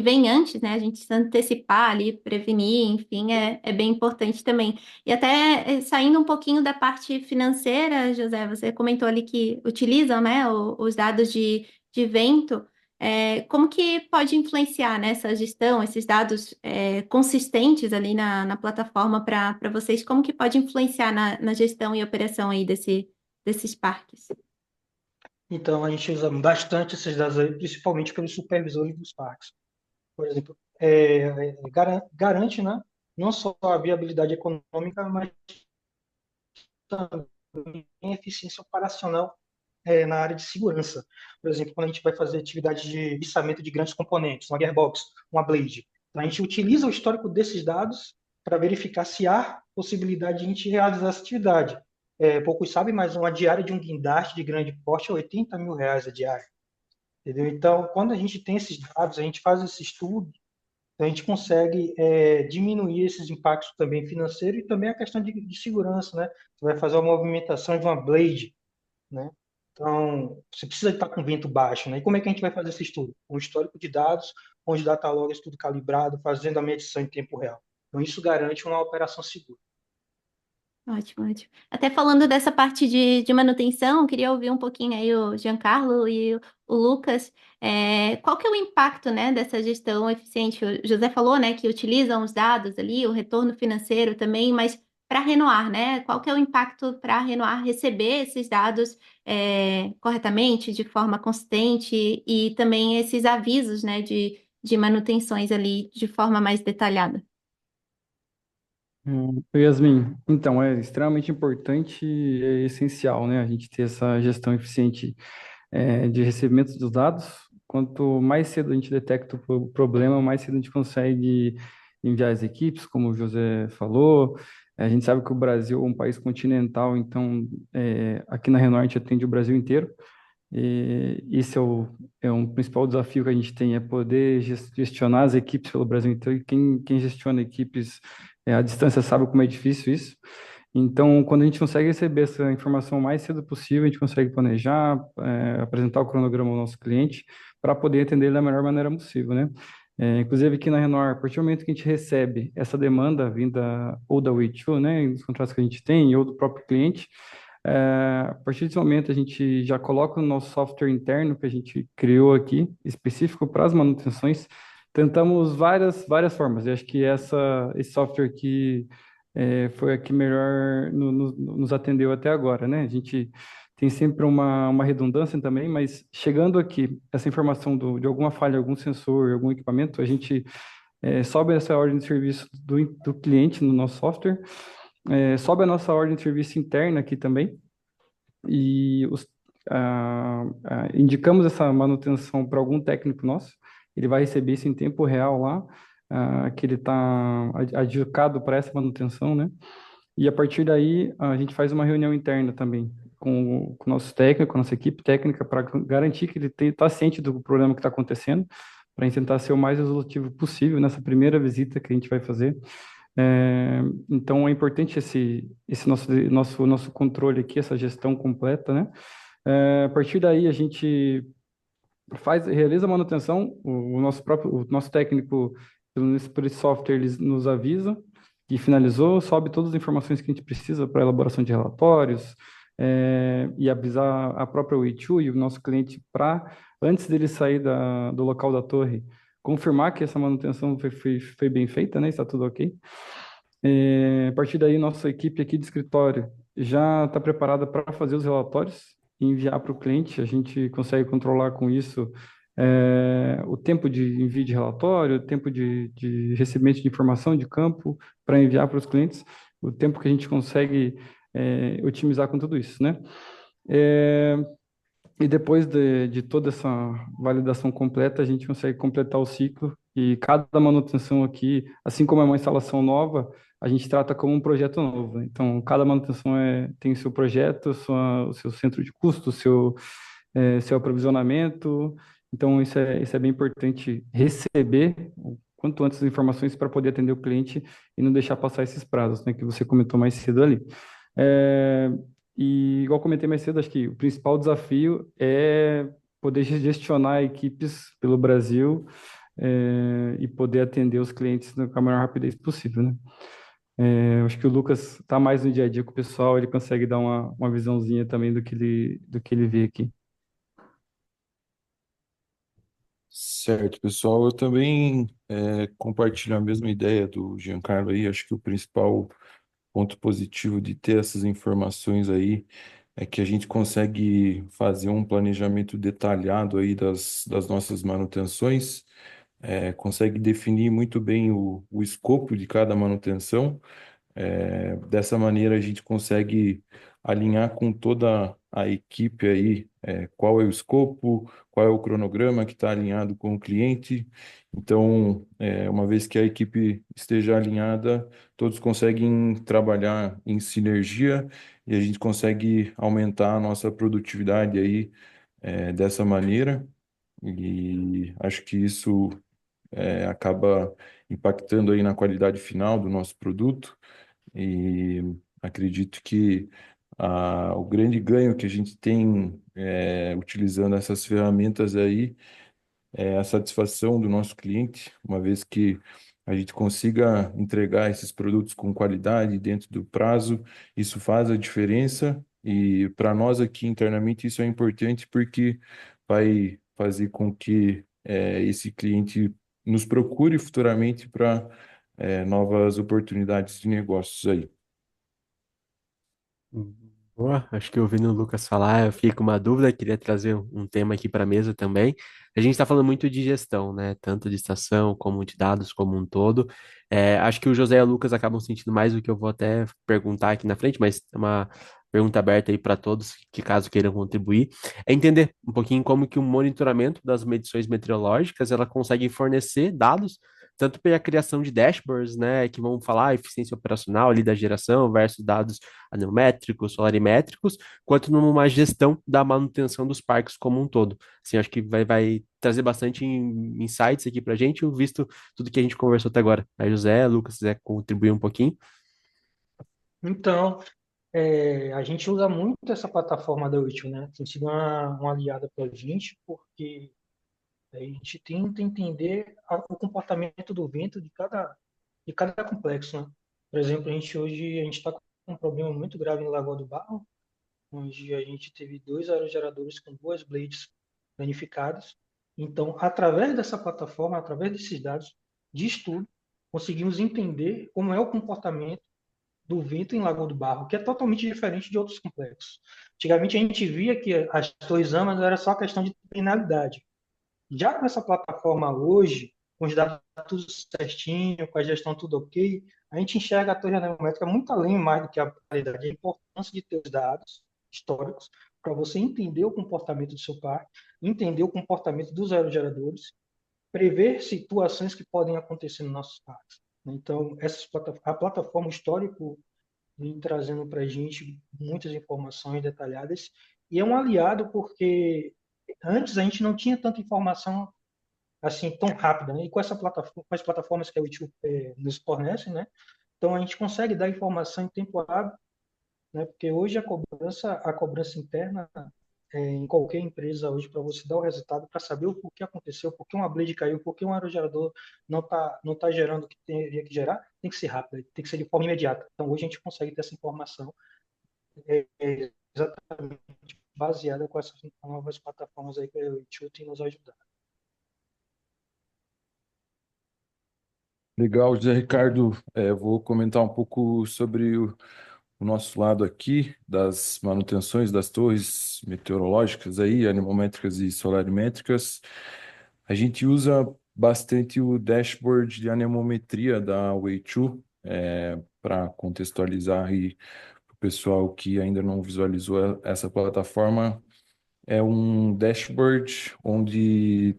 vem antes, né? A gente se antecipar ali, prevenir, enfim, é bem importante também. E até saindo um pouquinho da parte financeira, José, você comentou ali que utilizam, né, os dados de vento. Como que pode influenciar nessa gestão, esses dados consistentes ali na plataforma para vocês? Como que pode influenciar na gestão e operação aí desses parques? Então, a gente usa bastante esses dados aí, principalmente pelos supervisores dos parques. Por exemplo, garante, né, não só a viabilidade econômica, mas também a eficiência operacional na área de segurança. Por exemplo, quando a gente vai fazer atividade de içamento de grandes componentes, uma gearbox, uma blade, então a gente utiliza o histórico desses dados para verificar se há possibilidade de a gente realizar essa atividade. Poucos sabem, mas uma diária de um guindaste de grande porte é R$ 80.000 a diária. Entendeu? Então, quando a gente tem esses dados, a gente faz esse estudo, então a gente consegue diminuir esses impactos também financeiros e também a questão de segurança, né? Você vai fazer uma movimentação de uma blade, né? Então, você precisa estar com vento baixo, né? E como é que a gente vai fazer esse estudo? Com o histórico de dados, com os data logs tudo calibrado, fazendo a medição em tempo real. Então, isso garante uma operação segura. Ótimo, ótimo. Até falando dessa parte de manutenção, eu queria ouvir um pouquinho aí o Giancarlo e o Lucas. Qual que é o impacto, né, dessa gestão eficiente? O José falou, né, que utilizam os dados ali, o retorno financeiro também, mas para a Renoir, né, qual que é o impacto para a Renoir receber esses dados corretamente, de forma consistente e também esses avisos, né, de manutenções ali de forma mais detalhada? Yasmin, então é extremamente importante e é essencial, né, a gente ter essa gestão eficiente de recebimento dos dados. Quanto mais cedo a gente detecta o problema, mais cedo a gente consegue enviar as equipes, como o José falou. A gente sabe que o Brasil é um país continental, então aqui na Renault a gente atende o Brasil inteiro. E esse é um principal desafio que a gente tem, é poder gestionar as equipes pelo Brasil inteiro. E quem gestiona equipes à distância sabe como é difícil isso. Então, quando a gente consegue receber essa informação o mais cedo possível, a gente consegue planejar, apresentar o cronograma ao nosso cliente para poder atender ele da melhor maneira possível, né? Inclusive aqui na Renor, a partir do momento que a gente recebe essa demanda vinda ou da Way2, né, dos contratos que a gente tem, ou do próprio cliente, A partir desse momento, a gente já coloca o nosso software interno que a gente criou aqui, específico para as manutenções. Tentamos várias formas. Eu acho que esse software aqui foi a que melhor nos atendeu até agora, né? A gente tem sempre uma redundância também, mas chegando aqui, essa informação de alguma falha, algum sensor, algum equipamento, a gente sobe essa ordem de serviço do cliente no nosso software, sobe a nossa ordem de serviço interna aqui também, e indicamos essa manutenção para algum técnico nosso, ele vai receber isso em tempo real lá, que ele está adjudicado para essa manutenção, né? E a partir daí, a gente faz uma reunião interna também com o nosso técnico, com a nossa equipe técnica, para garantir que ele está ciente do problema que está acontecendo, para a gente tentar ser o mais resolutivo possível nessa primeira visita que a gente vai fazer. Então, é importante esse nosso controle aqui, essa gestão completa, né? A partir daí, a gente realiza a manutenção, o nosso técnico, por esse software, eles nos avisa que finalizou, sobe todas as informações que a gente precisa para elaboração de relatórios, e avisar a própria Way2 e o nosso cliente para, antes dele sair do local da torre, confirmar que essa manutenção foi bem feita, né? Está tudo ok. A partir daí, nossa equipe aqui de escritório já está preparada para fazer os relatórios e enviar para o cliente. A gente consegue controlar com isso o tempo de envio de relatório, o tempo de recebimento de informação de campo para enviar para os clientes, o tempo que a gente consegue otimizar com tudo isso, né? E depois de toda essa validação completa, a gente consegue completar o ciclo e cada manutenção aqui, assim como é uma instalação nova, a gente trata como um projeto novo. Então, cada manutenção tem o seu projeto, o seu centro de custo, seu aprovisionamento. Então, isso é bem importante receber o quanto antes as informações para poder atender o cliente e não deixar passar esses prazos, né, que você comentou mais cedo ali. É, e, igual comentei mais cedo, acho que o principal desafio é poder gestionar equipes pelo Brasil, e poder atender os clientes com a maior rapidez possível, né? Acho que o Lucas está mais no dia a dia com o pessoal, ele consegue dar uma visãozinha também do que ele vê aqui. Certo, pessoal. Eu também compartilho a mesma ideia do Giancarlo aí. Acho que o principal ponto positivo de ter essas informações aí é que a gente consegue fazer um planejamento detalhado aí das nossas manutenções, consegue definir muito bem o escopo de cada manutenção. Dessa maneira, a gente consegue alinhar com toda a equipe aí, qual é o escopo, qual é o cronograma que está alinhado com o cliente. Então, uma vez que a equipe esteja alinhada, todos conseguem trabalhar em sinergia e a gente consegue aumentar a nossa produtividade aí, dessa maneira. E acho que isso, acaba impactando aí na qualidade final do nosso produto. E acredito que o grande ganho que a gente tem utilizando essas ferramentas aí é a satisfação do nosso cliente, uma vez que a gente consiga entregar esses produtos com qualidade dentro do prazo, isso faz a diferença e para nós aqui internamente isso é importante porque vai fazer com que esse cliente nos procure futuramente para novas oportunidades de negócios aí. Boa, acho que ouvindo o Lucas falar, eu fico com uma dúvida, queria trazer um tema aqui para a mesa também. A gente está falando muito de gestão, né? Tanto de estação como de dados como um todo. Acho que o José e o Lucas acabam sentindo mais do que eu vou até perguntar aqui na frente, mas é uma pergunta aberta aí para todos que caso queiram contribuir. É entender um pouquinho como que o monitoramento das medições meteorológicas ela consegue fornecer dados tanto para a criação de dashboards, né, que vão falar a eficiência operacional ali da geração versus dados anemométricos, solarimétricos, quanto numa gestão da manutenção dos parques como um todo. Assim, acho que vai trazer bastante insights aqui para a gente, visto tudo que a gente conversou até agora. Aí, José, Lucas, se quiser contribuir um pouquinho. Então, a gente usa muito essa plataforma da Witch, né? Tem sido uma aliada para a gente, porque a gente tenta entender o comportamento do vento de cada complexo, né? Por exemplo, a gente hoje está com um problema muito grave em Lagoa do Barro, onde a gente teve 2 aerogeradores com 2 blades danificadas. Então, através dessa plataforma, através desses dados de estudo, conseguimos entender como é o comportamento do vento em Lagoa do Barro, que é totalmente diferente de outros complexos. Antigamente a gente via que as torres AMAs era só questão de penalidade. Já com essa plataforma hoje, com os dados tudo certinho, com a gestão tudo ok, a gente enxerga a torre anemométrica muito além mais do que a qualidade, a importância de ter os dados históricos para você entender o comportamento do seu parque, entender o comportamento dos aerogeradores, prever situações que podem acontecer nos nossos parques. Então, a plataforma histórico vem trazendo para a gente muitas informações detalhadas e é um aliado porque antes a gente não tinha tanta informação assim tão rápida, né? E com essa plataforma, com as plataformas que a YouTube nos fornece, né? Então a gente consegue dar informação em tempo hábil, né? Porque hoje a cobrança interna em qualquer empresa hoje para você dar o resultado, para saber o porquê aconteceu, por que uma blade caiu, por que um aerogerador não tá gerando o que teria que gerar, tem que ser rápido, tem que ser de forma imediata. Então hoje a gente consegue ter essa informação exatamente baseada com essas novas plataformas aí que a YouTube tem nos ajudado. Legal, José Ricardo. Vou comentar um pouco sobre o nosso lado aqui das manutenções das torres meteorológicas aí, anemométricas e solarimétricas. A gente usa bastante o dashboard de anemometria da Way2, para contextualizar aí para o pessoal que ainda não visualizou essa plataforma. É um dashboard onde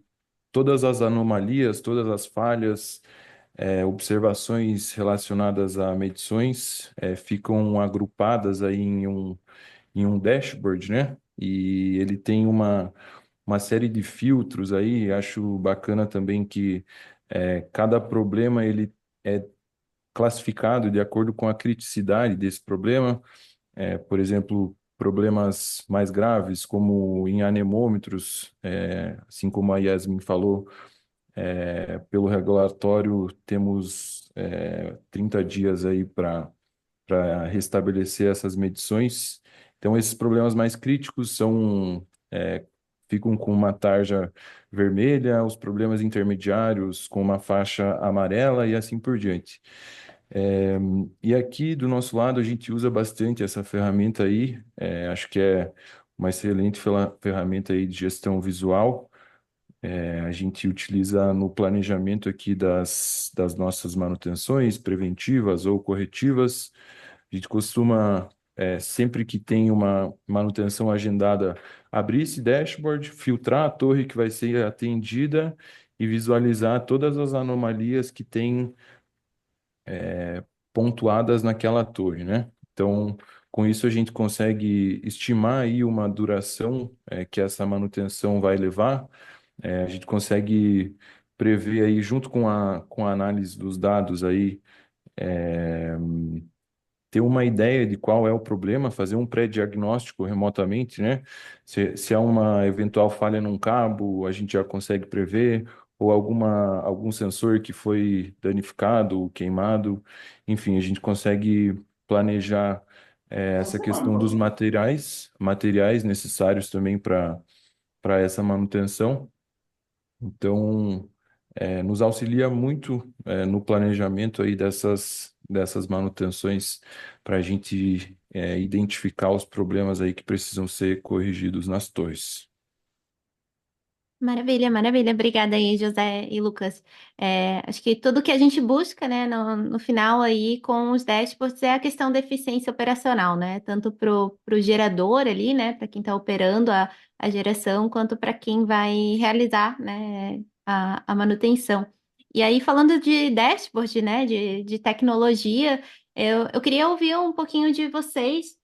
todas as anomalias, todas as falhas, observações relacionadas a medições, ficam agrupadas aí em um dashboard, né? E ele tem uma série de filtros aí. Acho bacana também que cada problema ele é classificado de acordo com a criticidade desse problema. Por exemplo, problemas mais graves, como em anemômetros, assim como a Yasmin falou, pelo regulatório, temos 30 dias aí para restabelecer essas medições. Então, esses problemas mais críticos ficam com uma tarja vermelha, os problemas intermediários com uma faixa amarela e assim por diante. É, e aqui do nosso lado a gente usa bastante essa ferramenta aí, acho que é uma excelente ferramenta aí de gestão visual. A gente utiliza no planejamento aqui das nossas manutenções preventivas ou corretivas. A gente costuma, sempre que tem uma manutenção agendada, abrir esse dashboard, filtrar a torre que vai ser atendida e visualizar todas as anomalias que tem pontuadas naquela torre, né? Então, com isso a gente consegue estimar aí uma duração, que essa manutenção vai levar. A gente consegue prever aí, junto com a análise dos dados aí, ter uma ideia de qual é o problema, fazer um pré-diagnóstico remotamente, né? Se há uma eventual falha num cabo, a gente já consegue prever, ou algum sensor que foi danificado, queimado, enfim, a gente consegue planejar essa questão dos materiais necessários também para essa manutenção. Então, nos auxilia muito, no planejamento aí dessas manutenções para a gente, identificar os problemas aí que precisam ser corrigidos nas torres. Maravilha, maravilha. Obrigada aí, José e Lucas. Acho que tudo que a gente busca, né, no final aí com os dashboards é a questão da eficiência operacional, né? Tanto para o gerador ali, né, para quem está operando a geração, quanto para quem vai realizar, né, a manutenção. E aí, falando de dashboard, né, de tecnologia, eu queria ouvir um pouquinho de vocês.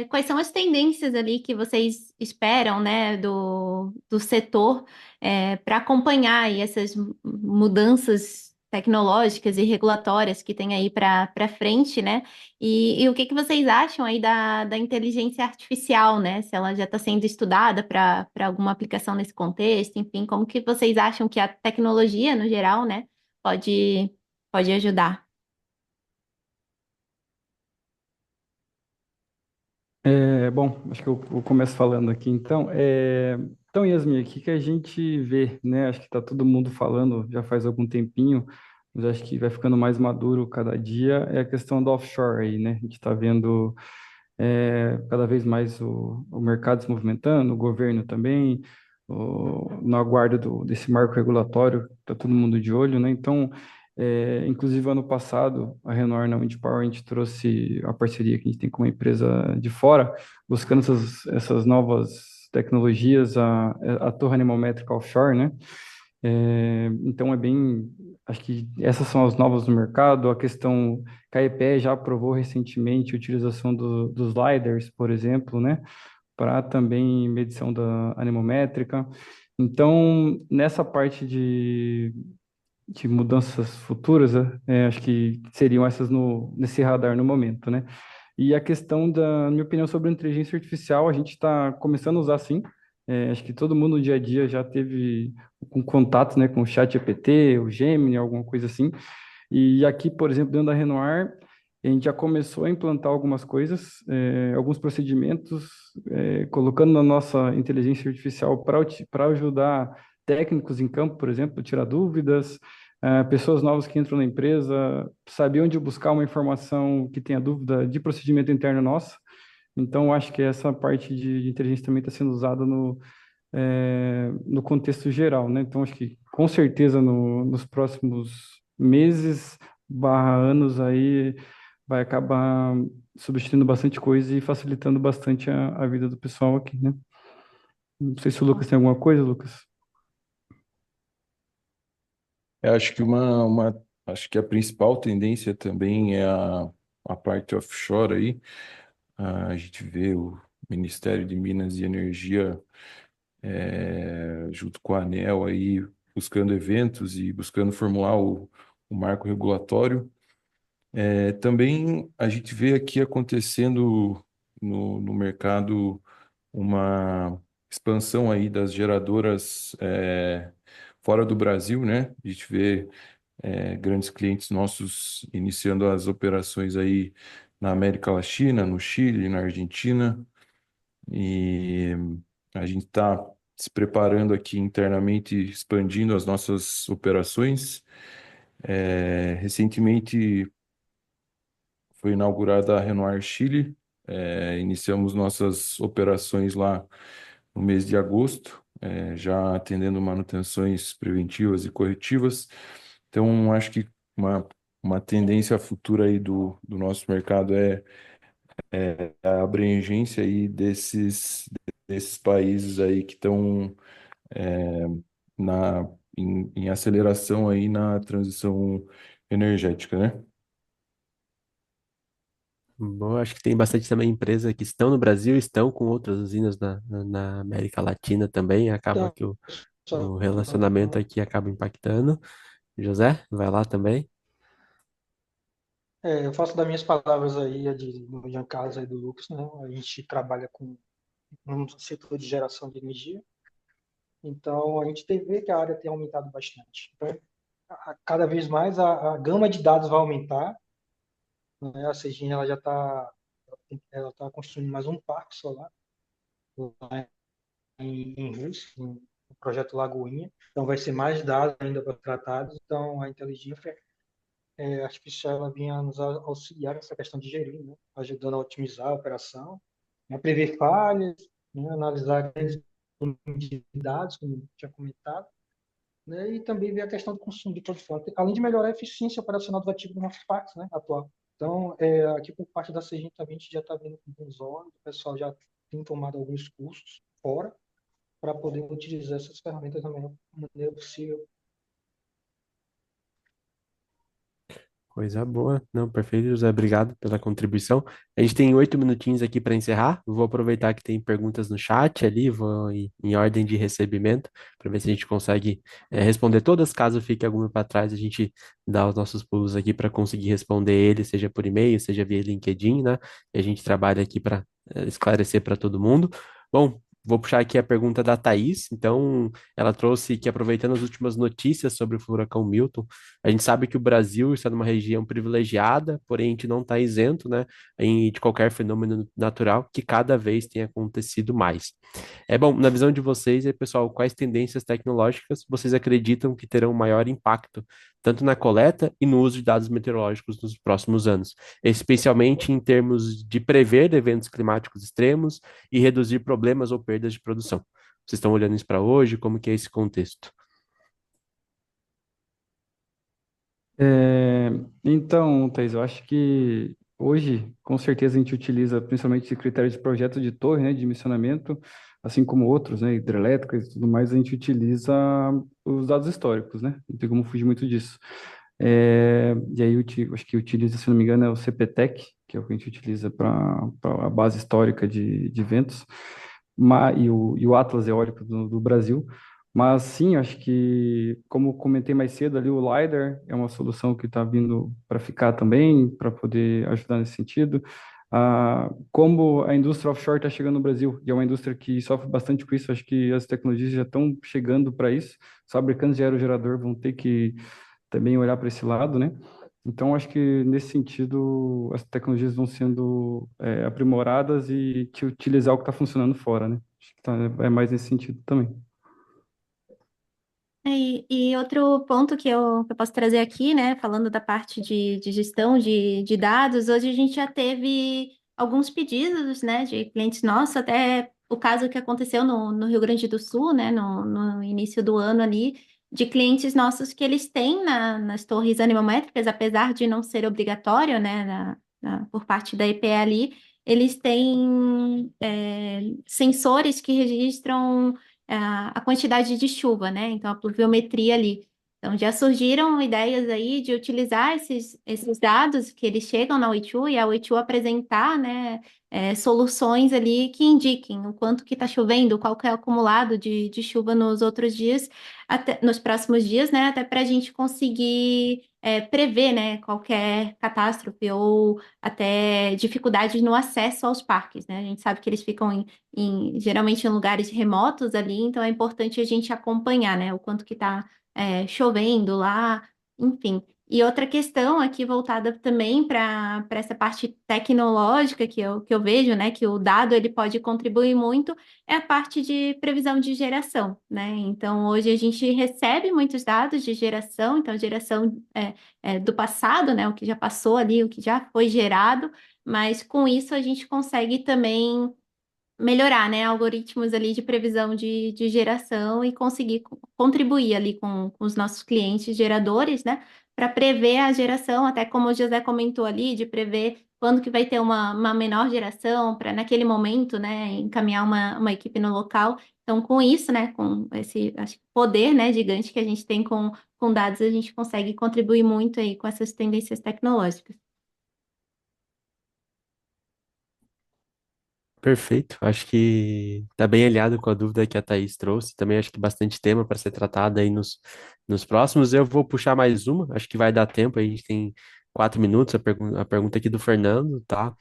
Quais são as tendências ali que vocês esperam, né, do setor, para acompanhar aí essas mudanças tecnológicas e regulatórias que tem aí para frente, né? E o que que vocês acham aí da inteligência artificial, né? Se ela já está sendo estudada para alguma aplicação nesse contexto, enfim, como que vocês acham que a tecnologia, no geral, né, pode ajudar? Bom, acho que eu começo falando aqui então. Então, Yasmin, o que que a gente vê, né? Acho que está todo mundo falando já faz algum tempinho, mas acho que vai ficando mais maduro cada dia, é a questão do offshore aí, né? A gente está vendo cada vez mais o mercado se movimentando, o governo também, no aguardo desse marco regulatório, está todo mundo de olho, né? Então, inclusive ano passado, a Renor na Windpower, a gente trouxe a parceria que a gente tem com uma empresa de fora, buscando essas novas tecnologias, a torre anemométrica offshore, né? Então acho que essas são as novas no mercado. A questão, KEPE já aprovou recentemente a utilização dos LiDARs, por exemplo, né, para também medição da anemométrica. Então, nessa parte de mudanças futuras, acho que seriam essas nesse radar no momento, né? E a questão na minha opinião, sobre inteligência artificial, a gente está começando a usar sim. Acho que todo mundo no dia a dia já teve um contato, né, com o chat GPT, o Gemini, alguma coisa assim. E aqui, por exemplo, dentro da Renoir, a gente já começou a implantar algumas coisas, alguns procedimentos, colocando na nossa inteligência artificial para ajudar técnicos em campo, por exemplo, tirar dúvidas, pessoas novas que entram na empresa, saber onde buscar uma informação que tenha dúvida de procedimento interno nosso. Então, acho que essa parte de inteligência também está sendo usada no contexto geral, né? Então, acho que com certeza nos próximos meses, barra anos aí, vai acabar substituindo bastante coisa e facilitando bastante a vida do pessoal aqui, né? Não sei se o Lucas tem alguma coisa, Lucas. Eu acho que acho que a principal tendência também é a parte offshore aí. A gente vê o Ministério de Minas e Energia junto com a ANEEL aí buscando eventos e buscando formular o marco regulatório. Também a gente vê aqui acontecendo no mercado uma expansão aí das geradoras fora do Brasil, né? A gente vê grandes clientes nossos iniciando as operações aí na América Latina, no Chile, na Argentina, e a gente está se preparando aqui internamente, expandindo as nossas operações. Recentemente foi inaugurada a Renoir Chile. Iniciamos nossas operações lá no mês de agosto, já atendendo manutenções preventivas e corretivas. Então, acho que uma tendência futura aí do nosso mercado é a abrangência aí desses países aí que estão em aceleração aí na transição energética, né? Bom, acho que tem bastante também empresas que estão no Brasil, estão com outras usinas na América Latina também. Acaba Então, que só, o relacionamento aqui acaba impactando. José, vai lá também. eu faço das minhas palavras aí, a do Giancarlo e do Lucas, né? A gente trabalha no setor de geração de energia, então a gente vê que a área tem aumentado bastante. Então, cada vez mais a gama de dados vai aumentar, né? A CGN ela tá construindo mais um parque solar lá em Rios, no projeto Lagoinha. Então vai ser mais dados ainda para tratados. Então a inteligência artificial ela vinha nos auxiliar nessa questão de gerir, né? Ajudando a otimizar a operação, a prever falhas, né? Analisar grandes volumes de dados, como eu tinha comentado, né? E também ver a questão do consumo de toda forma, além de melhorar a eficiência operacional dos ativos dos nossos parques, né? Atual. Então, aqui por parte da CGN também a gente já está vendo com bons olhos, o pessoal já tem tomado alguns cursos fora para poder utilizar essas ferramentas da melhor maneira possível. Coisa boa. Não, perfeito, José. Obrigado pela contribuição. A gente tem 8 minutinhos aqui para encerrar. Vou aproveitar que tem perguntas no chat ali, vou em ordem de recebimento, para ver se a gente consegue responder todas. Caso fique alguma para trás, a gente dá os nossos pulos aqui para conseguir responder ele, seja por e-mail, seja via LinkedIn, né? E a gente trabalha aqui para esclarecer para todo mundo. Bom, Vou puxar aqui a pergunta da Thaís. Então, ela trouxe que, aproveitando as últimas notícias sobre o furacão Milton, a gente sabe que o Brasil está numa região privilegiada, porém a gente não está isento, né, de qualquer fenômeno natural que cada vez tem acontecido mais. É bom, na visão de vocês, aí, pessoal, quais tendências tecnológicas vocês acreditam que terão maior impacto, tanto na coleta e no uso de dados meteorológicos nos próximos anos, especialmente em termos de prever eventos climáticos extremos e reduzir problemas ou perdas de produção? Vocês estão olhando isso para hoje? Como que é esse contexto? É, então, Thais, eu acho que hoje, com certeza, a gente utiliza principalmente critérios de projeto de torre, né, de dimensionamento, assim como outros, né, hidrelétricas e tudo mais, a gente utiliza os dados históricos, né? Não tem como fugir muito disso. E aí, acho que utiliza, se não me engano, é o CPTEC, que é o que a gente utiliza para a base histórica de ventos, e o Atlas Eólico do Brasil. Mas sim, acho que, como comentei mais cedo ali, o LiDAR é uma solução que está vindo para ficar também, para poder ajudar nesse sentido. Como a indústria offshore está chegando no Brasil, e é uma indústria que sofre bastante com isso, acho que as tecnologias já estão chegando para isso. Os fabricantes de aerogerador vão ter que também olhar para esse lado, né? Então, acho que nesse sentido, as tecnologias vão sendo aprimoradas e te utilizar o que está funcionando fora, né? Acho que é mais nesse sentido também. E outro ponto que eu posso trazer aqui, né, falando da parte de gestão de dados, hoje a gente já teve alguns pedidos, né, de clientes nossos, até o caso que aconteceu no Rio Grande do Sul, né, no início do ano ali, de clientes nossos que eles têm nas torres anemométricas, apesar de não ser obrigatório, né, por parte da EPE ali, eles têm sensores que registram a quantidade de chuva, né? Então, a pluviometria ali. Então, já surgiram ideias aí de utilizar esses dados que eles chegam na Oitu e a Oitu apresentar, né, soluções ali que indiquem o quanto que está chovendo, qual que é o acumulado de chuva nos outros dias, até, nos próximos dias, né? Até para a gente conseguir prever, né, qualquer catástrofe ou até dificuldades no acesso aos parques, né? A gente sabe que eles ficam geralmente em lugares remotos ali, então é importante a gente acompanhar, né, o quanto que está chovendo lá, enfim. E outra questão aqui voltada também para essa parte tecnológica que eu vejo, né, que o dado ele pode contribuir muito, é a parte de previsão de geração, né? Então, hoje a gente recebe muitos dados de geração, então geração do passado, né, o que já passou ali, o que já foi gerado, mas com isso a gente consegue também melhorar, né, algoritmos ali de previsão de geração e conseguir contribuir ali com os nossos clientes geradores, né, para prever a geração, até como o José comentou ali, de prever quando que vai ter uma menor geração, para naquele momento, né, encaminhar uma equipe no local. Então, com isso, né, com esse acho, que poder, né, gigante que a gente tem com dados, a gente consegue contribuir muito aí com essas tendências tecnológicas. Perfeito. Acho que está bem alinhado com a dúvida que a Thaís trouxe. Também acho que bastante tema para ser tratado aí nos próximos. Eu vou puxar mais uma, acho que vai dar tempo. A gente tem 4 minutos. A pergunta aqui do Fernando, tá?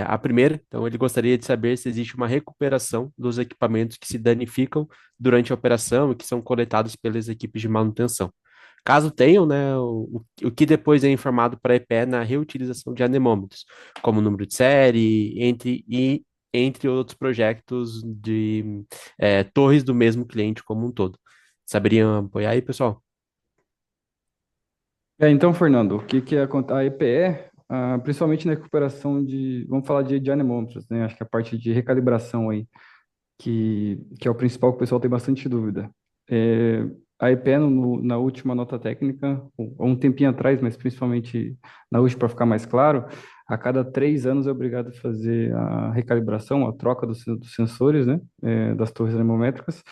A primeira, então, ele gostaria de saber se existe uma recuperação dos equipamentos que se danificam durante a operação e que são coletados pelas equipes de manutenção. Caso tenham, né, o que depois é informado para a EPE na reutilização de anemômetros, como número de série, entre outros projetos de torres do mesmo cliente como um todo. Saberiam apoiar aí, pessoal? Então, Fernando, o que que a EPE, principalmente na recuperação vamos falar de anemômetros, né? Acho que a parte de recalibração aí, que é o principal que o pessoal tem bastante dúvida. A EPE, na última nota técnica, ou um tempinho atrás, mas principalmente na última, para ficar mais claro, a cada 3 anos é obrigado a fazer a recalibração, a troca dos sensores, né, das torres anemométricas.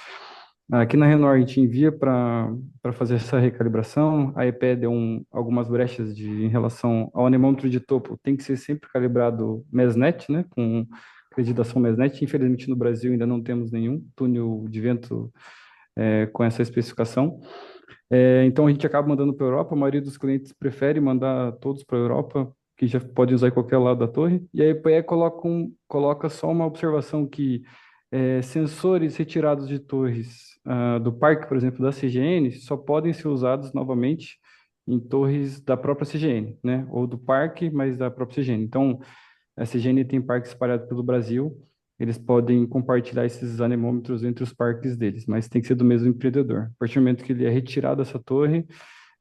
Aqui na Renor, a gente envia para fazer essa recalibração. A EPE deu algumas brechas em relação ao anemômetro de topo. Tem que ser sempre calibrado MESNET, né, com acreditação MESNET. Infelizmente, no Brasil ainda não temos nenhum túnel de vento com essa especificação. Então, a gente acaba mandando para a Europa. A maioria dos clientes prefere mandar todos para a Europa, que já podem usar em qualquer lado da torre. E a EPE coloca só uma observação que Sensores retirados de torres do parque, por exemplo, da CGN, só podem ser usados novamente em torres da própria CGN, né? Ou do parque, mas da própria CGN. Então, a CGN tem parques espalhados pelo Brasil, eles podem compartilhar esses anemômetros entre os parques deles, mas tem que ser do mesmo empreendedor. A partir do momento que ele é retirado dessa torre,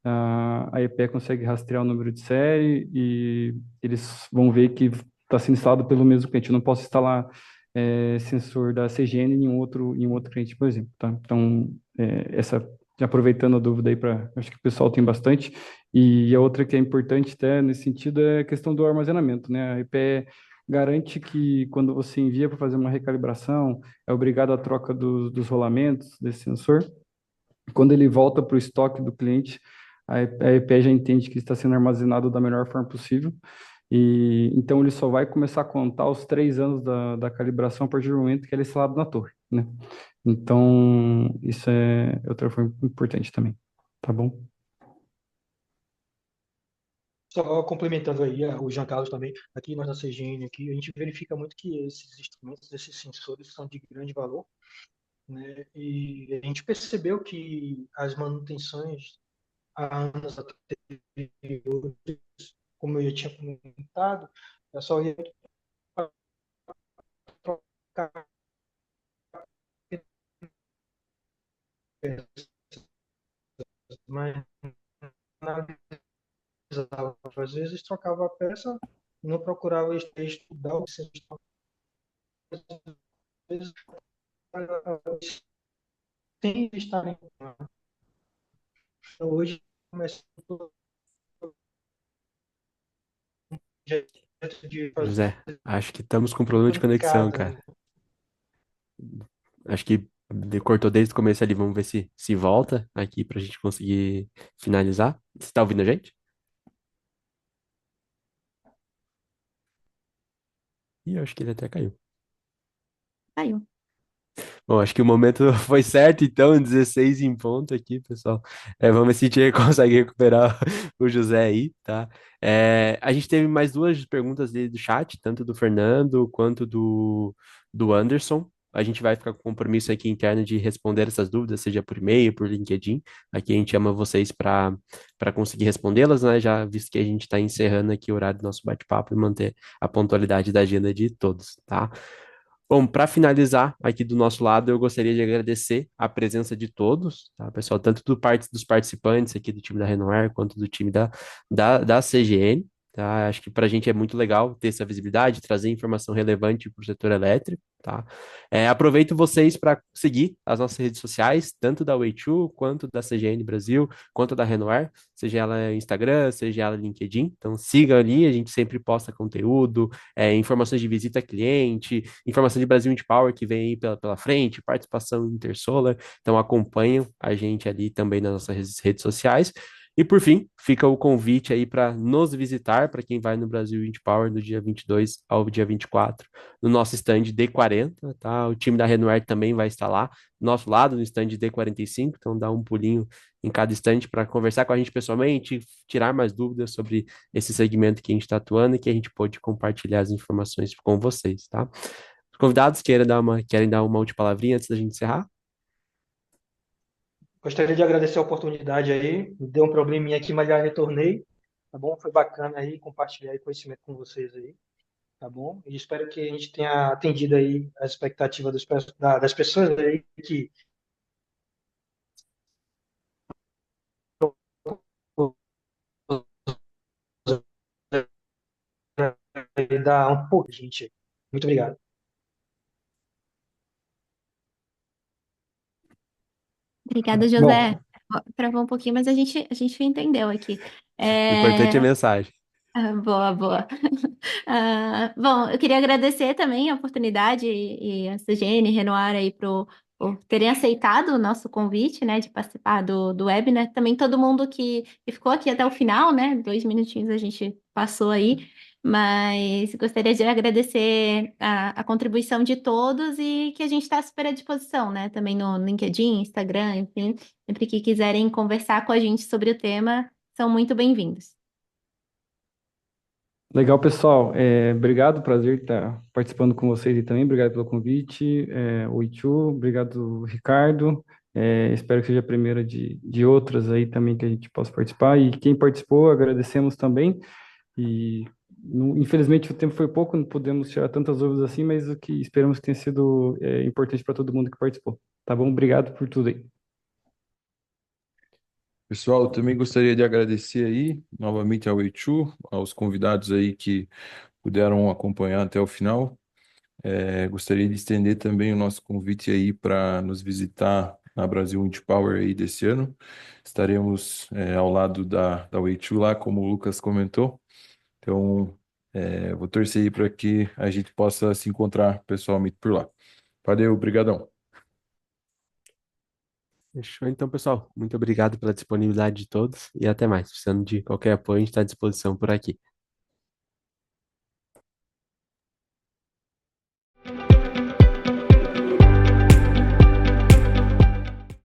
a EPE consegue rastrear o número de série e eles vão ver que está sendo instalado pelo mesmo cliente. Eu não posso instalar sensor da CGN em um outro cliente, por exemplo, tá? Então, aproveitando a dúvida aí acho que o pessoal tem bastante. E a outra que é importante até nesse sentido é a questão do armazenamento, né? A EPE garante que quando você envia para fazer uma recalibração, é obrigado à troca dos rolamentos desse sensor. Quando ele volta para o estoque do cliente, a EPE já entende que está sendo armazenado da melhor forma possível. E então ele só vai começar a contar os 3 anos da calibração a partir do momento que ele é instalado na torre, né? Então, isso é outra forma importante também, tá bom? Só complementando aí o Jean Carlos também, aqui nós da CGN, aqui, a gente verifica muito que esses instrumentos, esses sensores são de grande valor, né? E a gente percebeu que as manutenções há anos anteriores, como eu já tinha comentado, é só ia trocar peças, mas nada precisava. Às vezes trocava a peça, não procurava estudar o que se às vezes sem estar em hoje começa de fazer José, acho que estamos com problema de tudo em conexão, casa, cara. né? Acho que cortou desde o começo ali. Vamos ver se volta aqui pra gente conseguir finalizar. Você tá ouvindo a gente? Ih, eu acho que ele até caiu. Saiu. Bom, acho que o momento foi certo, então, 16 em ponto aqui, pessoal. Vamos ver se a gente consegue recuperar o José aí, tá? A gente teve mais duas perguntas dele do chat, tanto do Fernando quanto do Anderson. A gente vai ficar com compromisso aqui interno de responder essas dúvidas, seja por e-mail, por LinkedIn. Aqui a gente chama vocês para conseguir respondê-las, né? Já visto que a gente está encerrando aqui o horário do nosso bate-papo e manter a pontualidade da agenda de todos, tá? Bom, para finalizar aqui do nosso lado, eu gostaria de agradecer a presença de todos, tá, pessoal? Tanto dos participantes aqui do time da Renoir, quanto do time da CGN, tá? Acho que para a gente é muito legal ter essa visibilidade, trazer informação relevante para o setor elétrico, tá? Aproveito vocês para seguir as nossas redes sociais, tanto da Way2, quanto da CGN Brasil, quanto da Renoir, seja ela Instagram, seja ela LinkedIn. Então sigam ali, a gente sempre posta conteúdo, informações de visita a cliente, informação de Brasil Wind Power que vem aí pela frente, participação em Intersolar. Então acompanham a gente ali também nas nossas redes sociais. E por fim, fica o convite aí para nos visitar, para quem vai no Brasil Wind Power do dia 22 ao dia 24, no nosso stand D40, tá? O time da Renoir também vai estar lá, do nosso lado, no stand D45, então dá um pulinho em cada stand para conversar com a gente pessoalmente, tirar mais dúvidas sobre esse segmento que a gente está atuando e que a gente pode compartilhar as informações com vocês, tá? Os convidados querem dar uma última palavrinha antes da gente encerrar? Gostaria de agradecer a oportunidade aí. Deu um probleminha aqui, mas já retornei. Tá bom? Foi bacana aí compartilhar aí conhecimento com vocês aí. Tá bom? E espero que a gente tenha atendido aí as expectativas das pessoas aí que dá um pouco, gente. Muito obrigado. Obrigada, Bom, José. Ó, travou um pouquinho, mas a gente entendeu aqui. O importante é a É, mensagem. boa, boa. Bom, eu queria agradecer também a oportunidade e a CGN, Renoir aí por terem aceitado o nosso convite, né, de participar do webinar. Também todo mundo que ficou aqui até o final, né, 2 minutinhos a gente passou aí, mas gostaria de agradecer a contribuição de todos e que a gente está super à disposição, né, também no LinkedIn, Instagram, enfim, sempre que quiserem conversar com a gente sobre o tema, são muito bem-vindos. Legal, pessoal. Obrigado, prazer estar participando com vocês e também. Obrigado pelo convite. Oi, Tchu. Obrigado, Ricardo. Espero que seja a primeira de outras aí também que a gente possa participar. E quem participou, agradecemos também. E infelizmente o tempo foi pouco, não podemos tirar tantas dúvidas assim, mas o que esperamos que tenha sido importante para todo mundo que participou. Tá bom? Obrigado por tudo aí. Pessoal, eu também gostaria de agradecer aí novamente ao Eichu, aos convidados aí que puderam acompanhar até o final. Gostaria de estender também o nosso convite aí para nos visitar na Brasil Wind Power aí desse ano. Estaremos ao lado da Weichu lá, como o Lucas comentou. Então, vou torcer aí para que a gente possa se encontrar pessoalmente por lá. Valeu, obrigadão. Fechou, então, pessoal. Muito obrigado pela disponibilidade de todos e até mais. Precisando de qualquer apoio, a gente está à disposição por aqui.